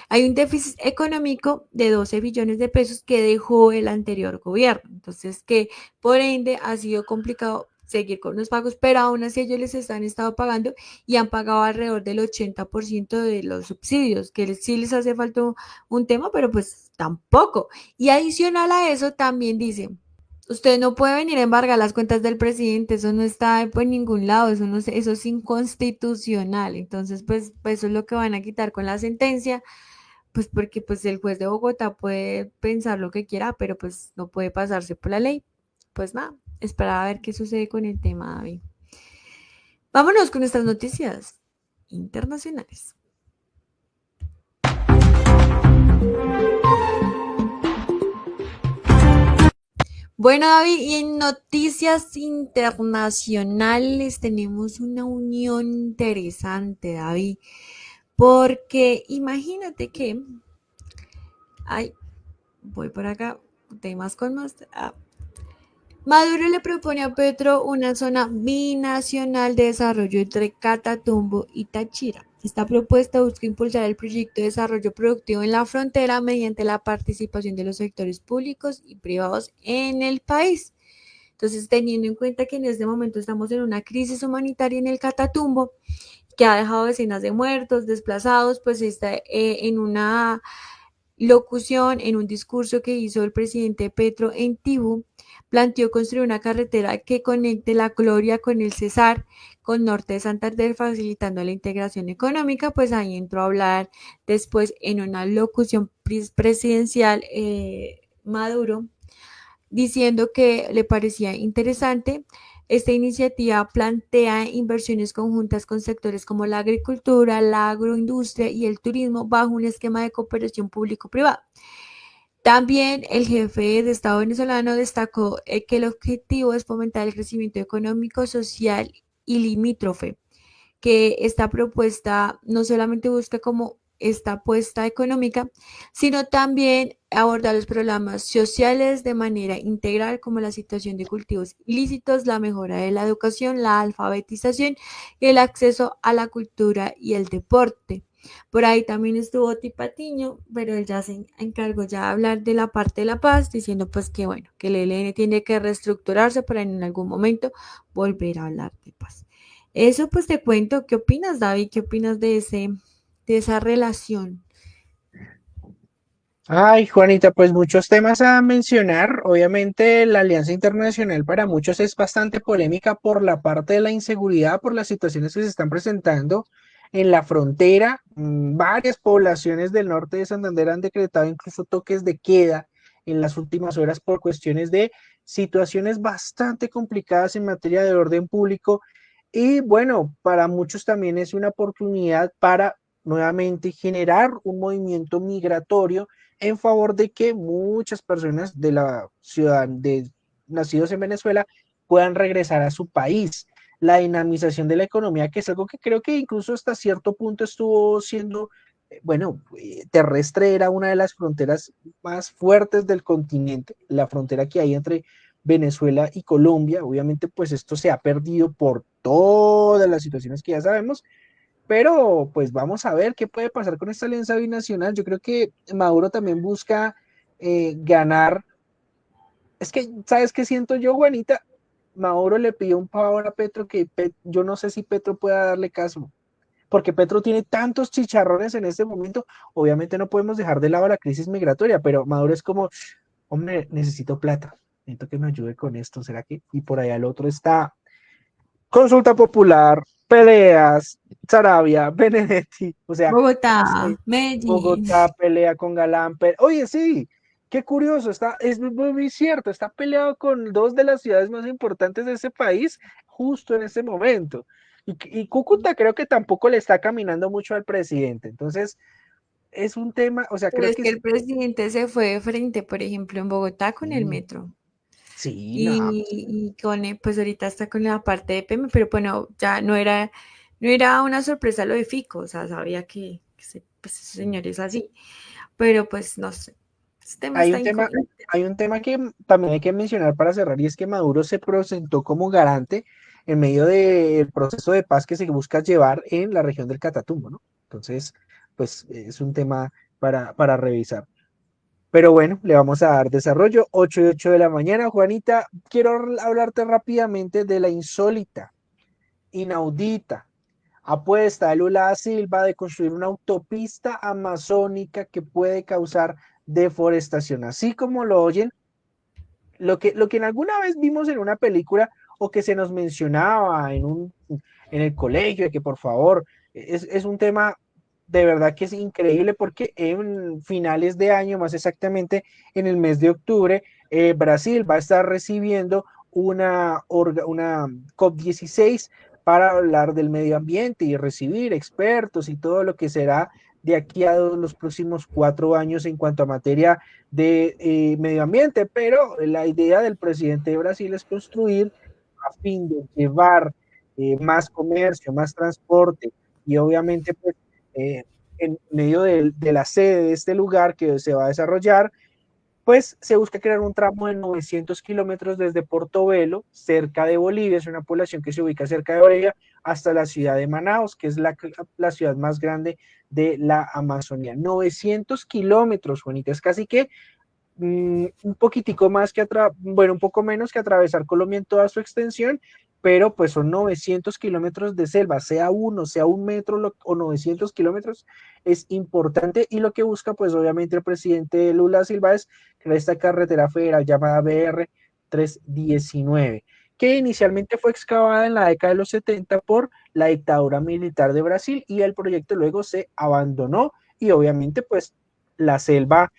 hay un déficit económico de 12 billones de pesos que dejó el anterior gobierno. Entonces, que por ende ha sido complicado seguir con los pagos, pero aún así ellos les han estado pagando y han pagado alrededor del 80% de los subsidios, que sí les hace falta un tema, pero pues tampoco. Y adicional a eso también dice, usted no puede venir a embargar las cuentas del presidente, eso no está por ningún lado, eso no eso es inconstitucional. Entonces, pues eso es lo que van a quitar con la sentencia, pues porque pues el juez de Bogotá puede pensar lo que quiera, pero pues no puede pasarse por la ley. Pues nada, esperar a ver qué sucede con el tema, David. Vámonos con nuestras noticias internacionales. Bueno, David, y en noticias internacionales tenemos una unión interesante, David, porque imagínate que, voy por acá, temas con más. Maduro le propone a Petro una zona binacional de desarrollo entre Catatumbo y Táchira. Esta propuesta busca impulsar el proyecto de desarrollo productivo en la frontera mediante la participación de los sectores públicos y privados en el país. Entonces, teniendo en cuenta que en este momento estamos en una crisis humanitaria en el Catatumbo, que ha dejado decenas de muertos, desplazados, pues está en una locución, en un discurso que hizo el presidente Petro en Tibú, planteó construir una carretera que conecte La Gloria con el Cesar, con Norte de Santander, facilitando la integración económica. Pues ahí entró a hablar después en una locución presidencial Maduro, diciendo que le parecía interesante. Esta iniciativa plantea inversiones conjuntas con sectores como la agricultura, la agroindustria y el turismo bajo un esquema de cooperación público-privada. También el jefe de Estado venezolano destacó que el objetivo es fomentar el crecimiento económico, social y limítrofe, que esta propuesta no solamente busca como esta apuesta económica, sino también abordar los problemas sociales de manera integral, como la situación de cultivos ilícitos, la mejora de la educación, la alfabetización y el acceso a la cultura y el deporte. Por ahí también estuvo Tipatiño, pero él ya se encargó ya de hablar de la parte de la paz, diciendo pues que bueno, que el ELN tiene que reestructurarse para en algún momento volver a hablar de paz. Eso pues te cuento. ¿Qué opinas, David? ¿Qué opinas de esa relación? Ay, Juanita, pues muchos temas a mencionar. Obviamente la Alianza Internacional para muchos es bastante polémica por la parte de la inseguridad, por las situaciones que se están presentando en la frontera. Varias poblaciones del norte de Santander han decretado incluso toques de queda en las últimas horas por cuestiones de situaciones bastante complicadas en materia de orden público. Y bueno, para muchos también es una oportunidad para nuevamente generar un movimiento migratorio en favor de que muchas personas de la ciudad de nacidos en Venezuela puedan regresar a su país. La dinamización de la economía, que es algo que creo que incluso hasta cierto punto estuvo siendo, bueno, terrestre, era una de las fronteras más fuertes del continente, la frontera que hay entre Venezuela y Colombia. Obviamente, pues esto se ha perdido por todas las situaciones que ya sabemos, pero pues vamos a ver qué puede pasar con esta alianza binacional. Yo creo que Maduro también busca ganar. Es que, ¿sabes qué siento yo, Juanita? Maduro le pidió un favor a Petro que yo no sé si Petro pueda darle caso, porque Petro tiene tantos chicharrones en este momento. Obviamente no podemos dejar de lado la crisis migratoria, pero Maduro es como, hombre, necesito plata, necesito que me ayude con esto. ¿Será que? Y por allá el otro está consulta popular, peleas, Sarabia, Benedetti, o sea, Bogotá, sí, Medellín. Bogotá pelea con Galán. Oye, sí, qué curioso, es muy cierto, está peleado con dos de las ciudades más importantes de ese país justo en ese momento. Y Cúcuta creo que tampoco le está caminando mucho al presidente. Entonces, es un tema, o sea, Pero creo es que que el presidente se fue de frente, por ejemplo, en Bogotá con el sí, metro. sí, no, Y con pues ahorita está con la parte de PM, pero bueno, ya no era una sorpresa lo de Fico, o sea, sabía pues ese señor es así, pero pues no sé, este tema hay está un tema, incoherente. hay un tema que también hay que mencionar para cerrar, y es que Maduro se presentó como garante en medio del proceso de paz que se busca llevar en la región del Catatumbo, ¿no? Entonces, pues es un tema para revisar. Pero bueno, le vamos a dar desarrollo. 8:08 de la mañana. Juanita, quiero hablarte rápidamente de la insólita, inaudita apuesta de Lula da Silva de construir una autopista amazónica que puede causar deforestación. Así como lo oyen, lo que en alguna vez vimos en una película o que se nos mencionaba en el colegio, de que por favor, es un tema de verdad que es increíble, porque en finales de año, más exactamente en el mes de octubre, Brasil va a estar recibiendo una COP16 para hablar del medio ambiente y recibir expertos y todo lo que será de aquí a los próximos 4 años en cuanto a materia de medio ambiente. Pero la idea del presidente de Brasil es construir a fin de llevar más comercio, más transporte y obviamente pues en medio de la sede de este lugar que se va a desarrollar, pues se busca crear un tramo de 900 kilómetros desde Portobelo, cerca de Bolivia, es una población que se ubica cerca de Bolivia, hasta la ciudad de Manaus, que es la ciudad más grande de la Amazonía. 900 kilómetros, Juanita, es casi que un poquitico más que, bueno, un poco menos que atravesar Colombia en toda su extensión, pero pues son 900 kilómetros de selva, sea uno, sea un metro o 900 kilómetros, es importante, y lo que busca pues obviamente el presidente Lula Silva es crear esta carretera federal llamada BR 319, que inicialmente fue excavada en la década de los 70 por la dictadura militar de Brasil, y el proyecto luego se abandonó, y obviamente pues la selva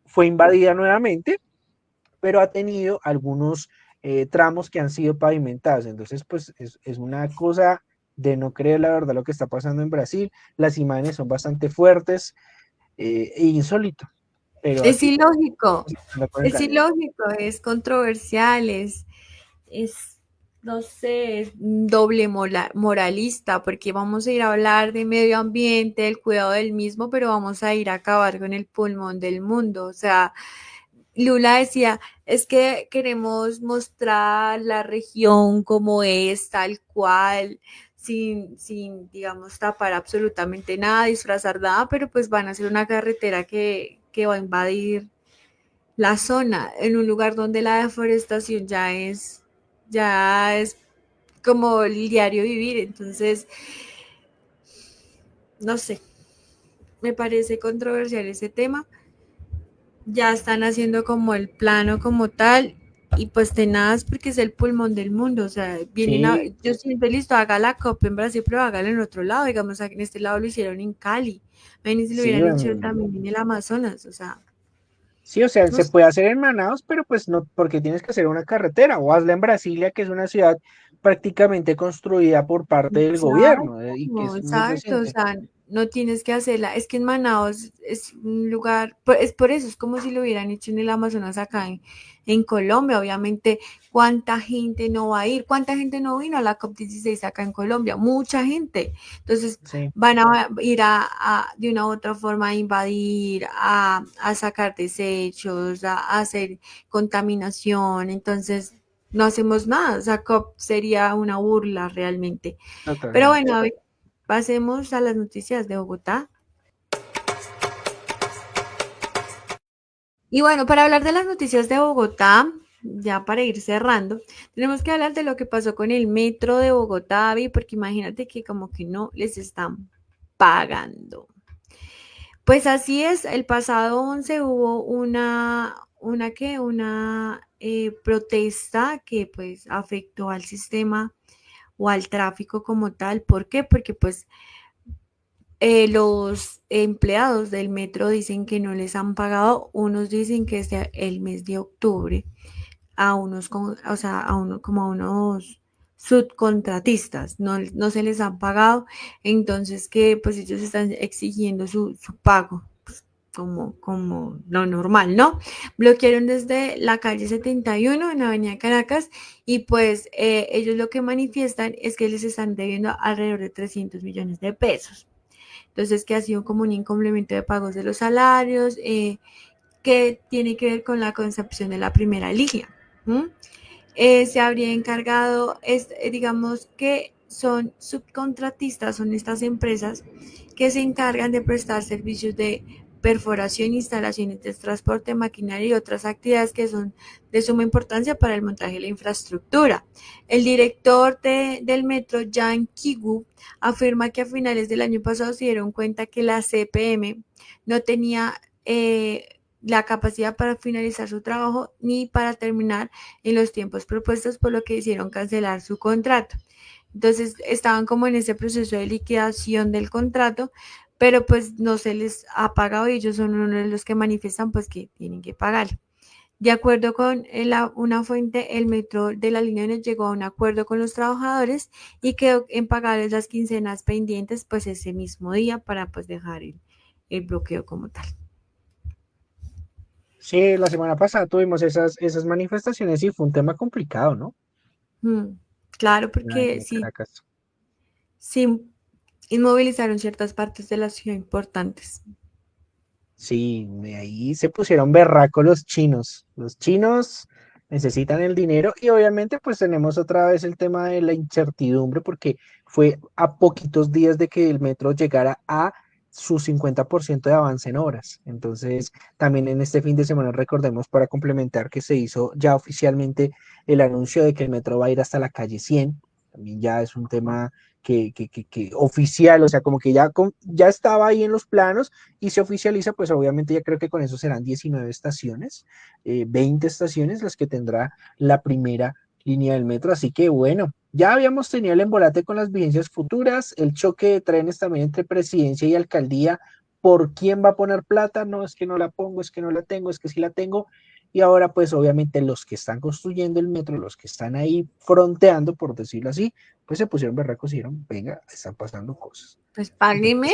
fue invadida nuevamente, pero ha tenido algunos tramos que han sido pavimentados. Entonces, pues es una cosa de no creer la verdad lo que está pasando en Brasil. Las imágenes son bastante fuertes e insólito, pero Es así ilógico, con el es cambio. ilógico, es controversial, es, no sé, es doble moralista, porque vamos a ir a hablar de medio ambiente, del cuidado del mismo, pero vamos a ir a acabar con el pulmón del mundo. O sea, Lula decía, es que queremos mostrar la región como es, tal cual, digamos, tapar absolutamente nada, disfrazar nada, pero pues van a hacer una carretera que va a invadir la zona, en un lugar donde la deforestación ya es como el diario vivir. Entonces, no sé, me parece controversial ese tema. Ya están haciendo como el plano como tal, y pues tenaz porque es el pulmón del mundo. O sea, Sí, yo siempre listo, haga la COP en Brasil, pero hágalo en otro lado. Digamos, aquí en este lado lo hicieron en Cali. Imagínense si lo sí, hubieran hecho también en el Amazonas. O sea, sí, o sea, no se sé. puede hacer en Manaus, pero pues no, porque tienes que hacer una carretera, o hazla en Brasilia, que es una ciudad prácticamente construida por parte del gobierno, y que Exacto, es muy exacto, o reciente. sea, no tienes que hacerla. Es que en Manaus es un lugar, es por eso, es como si lo hubieran hecho en el Amazonas acá en Colombia. Obviamente, ¿cuánta gente no va a ir? ¿Cuánta gente no vino a la COP16 acá en Colombia? Mucha gente. Entonces, Sí, van a ir de una u otra forma a invadir, a sacar desechos, a hacer contaminación. Entonces, no hacemos nada. O sea, COP sería una burla realmente. Pero totalmente. bueno, a ver, pasemos a las noticias de Bogotá. Y bueno, para hablar de las noticias de Bogotá, ya para ir cerrando, tenemos que hablar de lo que pasó con el metro de Bogotá, Avi, porque imagínate que como que no les están pagando. Pues así es, el pasado 11 hubo una protesta que pues afectó al sistema o al tráfico como tal. ¿Por qué? Porque pues los empleados del metro dicen que no les han pagado, unos dicen que es el mes de octubre, a unos, o sea, como a unos subcontratistas, no se les han pagado. Entonces que pues ellos están exigiendo su pago, pues, como lo normal, ¿no? Bloquearon desde la calle 71 en Avenida Caracas, y pues ellos lo que manifiestan es que les están debiendo alrededor de 300 millones de pesos. Entonces, que ha sido como un incomplemento de pagos de los salarios, que tiene que ver con la concepción de la primera línea. Se habría encargado, digamos que son subcontratistas, son estas empresas que se encargan de prestar servicios de perforación, instalaciones de transporte, maquinaria y otras actividades que son de suma importancia para el montaje de la infraestructura. El director del metro, Jan Kigu, afirma que a finales del año pasado se dieron cuenta que la CPM no tenía la capacidad para finalizar su trabajo ni para terminar en los tiempos propuestos, por lo que hicieron cancelar su contrato. Entonces estaban como en ese proceso de liquidación del contrato, pero pues no se les ha pagado, y ellos son uno de los que manifiestan pues que tienen que pagar. De acuerdo con una fuente, el metro de la línea nos llegó a un acuerdo con los trabajadores y quedó en pagarles las quincenas pendientes pues ese mismo día para pues dejar el bloqueo como tal. Sí, la semana pasada tuvimos esas manifestaciones y fue un tema complicado, ¿no? Claro, En porque sí, Caracas. sí inmovilizaron ciertas partes de la ciudad importantes. Sí, de ahí se pusieron berracos los chinos. Los chinos necesitan el dinero, y obviamente pues tenemos otra vez el tema de la incertidumbre, porque fue a poquitos días de que el metro llegara a su 50% de avance en obras. Entonces, también en este fin de semana recordemos, para complementar, que se hizo ya oficialmente el anuncio de que el metro va a ir hasta la calle 100, También ya es un tema que oficial, o sea, como que ya estaba ahí en los planos y se oficializa, pues obviamente ya creo que con eso serán 19 estaciones, 20 estaciones las que tendrá la primera línea del metro. Así que bueno, ya habíamos tenido el embolate con las vigencias futuras, el choque de trenes también entre presidencia y alcaldía. ¿Por quién va a poner plata? No, es que no la pongo, es que no la tengo, es que sí la tengo. Y ahora pues obviamente los que están construyendo el metro, los que están ahí fronteando, por decirlo así, pues se pusieron berracos y dijeron, venga, están pasando cosas. Pues págueme.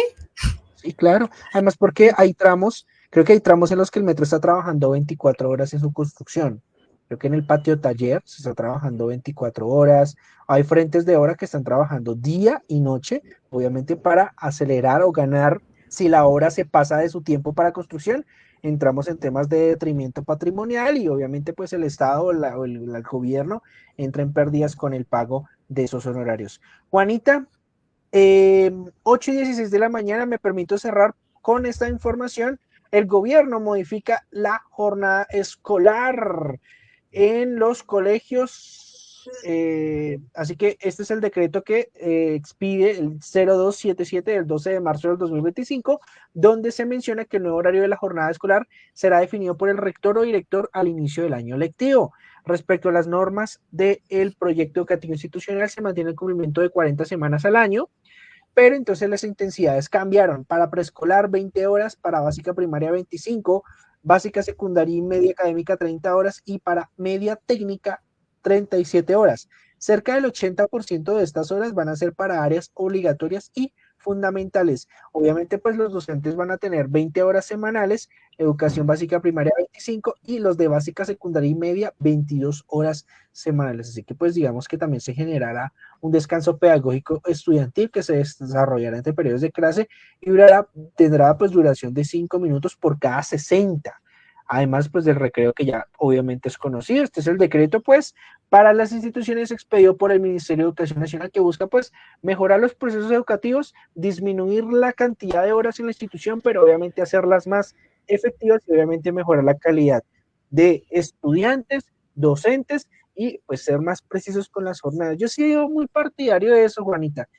Sí, claro. Además porque hay tramos, creo que hay tramos en los que el metro está trabajando 24 horas en su construcción. Creo que en el patio taller se está trabajando 24 horas. Hay frentes de obra que están trabajando día y noche, obviamente para acelerar o ganar. Si la obra se pasa de su tiempo para construcción, entramos en temas de detrimento patrimonial y obviamente pues el Estado o el gobierno entra en pérdidas con el pago de esos honorarios. Juanita, 8:16 de la mañana, me permito cerrar con esta información. El gobierno modifica la jornada escolar en los colegios. Así que este es el decreto que expide el 0277 del 12 de marzo del 2025, donde se menciona que el nuevo horario de la jornada escolar será definido por el rector o director al inicio del año lectivo. Respecto a las normas del proyecto educativo institucional, se mantiene el cumplimiento de 40 semanas al año, pero entonces las intensidades cambiaron. Para preescolar 20 horas, para básica primaria 25, básica secundaria y media académica 30 horas y para media técnica 37 horas. Cerca del 80% de estas horas van a ser para áreas obligatorias y fundamentales. Obviamente, pues los docentes van a tener 20 horas semanales, educación básica primaria 25 y los de básica secundaria y media 22 horas semanales. Así que pues digamos que también se generará un descanso pedagógico estudiantil que se desarrollará entre periodos de clase y tendrá pues duración de 5 minutos por cada 60. Además, pues del recreo que ya obviamente es conocido. Este es el decreto, pues, para las instituciones expedido por el Ministerio de Educación Nacional, que busca, pues, mejorar los procesos educativos, disminuir la cantidad de horas en la institución, pero obviamente hacerlas más efectivas y obviamente mejorar la calidad de estudiantes, docentes y, pues, ser más precisos con las jornadas. Yo he sido muy partidario de eso, Juanita.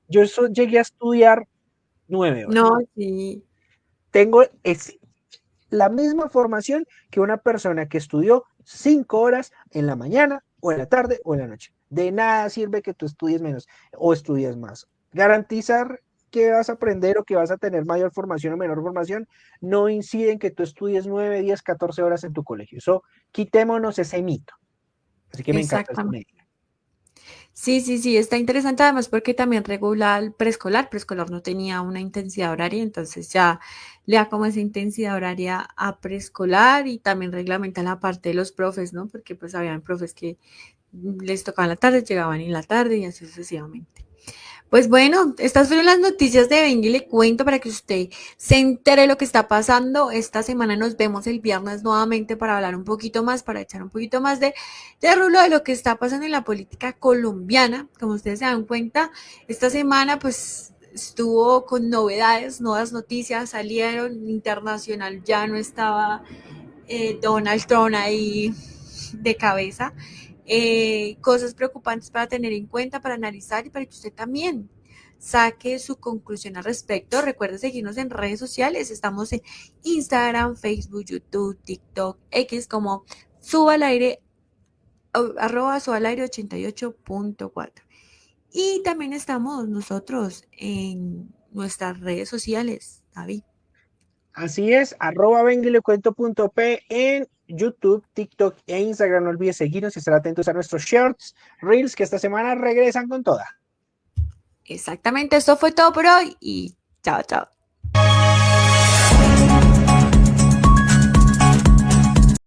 Yo llegué a estudiar 9 horas. No, sí. Tengo la misma formación que una persona que estudió 5 horas en la mañana o en la tarde o en la noche. De nada sirve que tú estudies menos o estudies más. Garantizar que vas a aprender o que vas a tener mayor formación o menor formación no incide en que tú estudies 9, 10, 14 horas en tu colegio. Eso, quitémonos ese mito. Así que me encanta esta medida. Sí, está interesante además porque también regula el preescolar. Preescolar no tenía una intensidad horaria, entonces ya le da como esa intensidad horaria a preescolar y también reglamenta la parte de los profes, ¿no? Porque pues habían profes que les tocaban la tarde, llegaban en la tarde y así sucesivamente. Pues bueno, estas fueron las noticias de Venga y le cuento para que usted se entere de lo que está pasando. Esta semana nos vemos el viernes nuevamente para hablar un poquito más, para echar un poquito más de rulo de lo que está pasando en la política colombiana. Como ustedes se dan cuenta, esta semana pues estuvo con novedades, nuevas noticias, salieron, internacional ya no estaba Donald Trump ahí de cabeza. Cosas preocupantes para tener en cuenta, para analizar y para que usted también saque su conclusión al respecto. Recuerde seguirnos en redes sociales. Estamos en Instagram, Facebook, YouTube, TikTok, X como @subalaire 88.4. Y también estamos nosotros en nuestras redes sociales, David. Así es, @venguilecuento.p en YouTube, TikTok e Instagram. No olvides seguirnos y estar atentos a nuestros shorts, reels, que esta semana regresan con toda. Exactamente, esto fue todo por hoy y chao.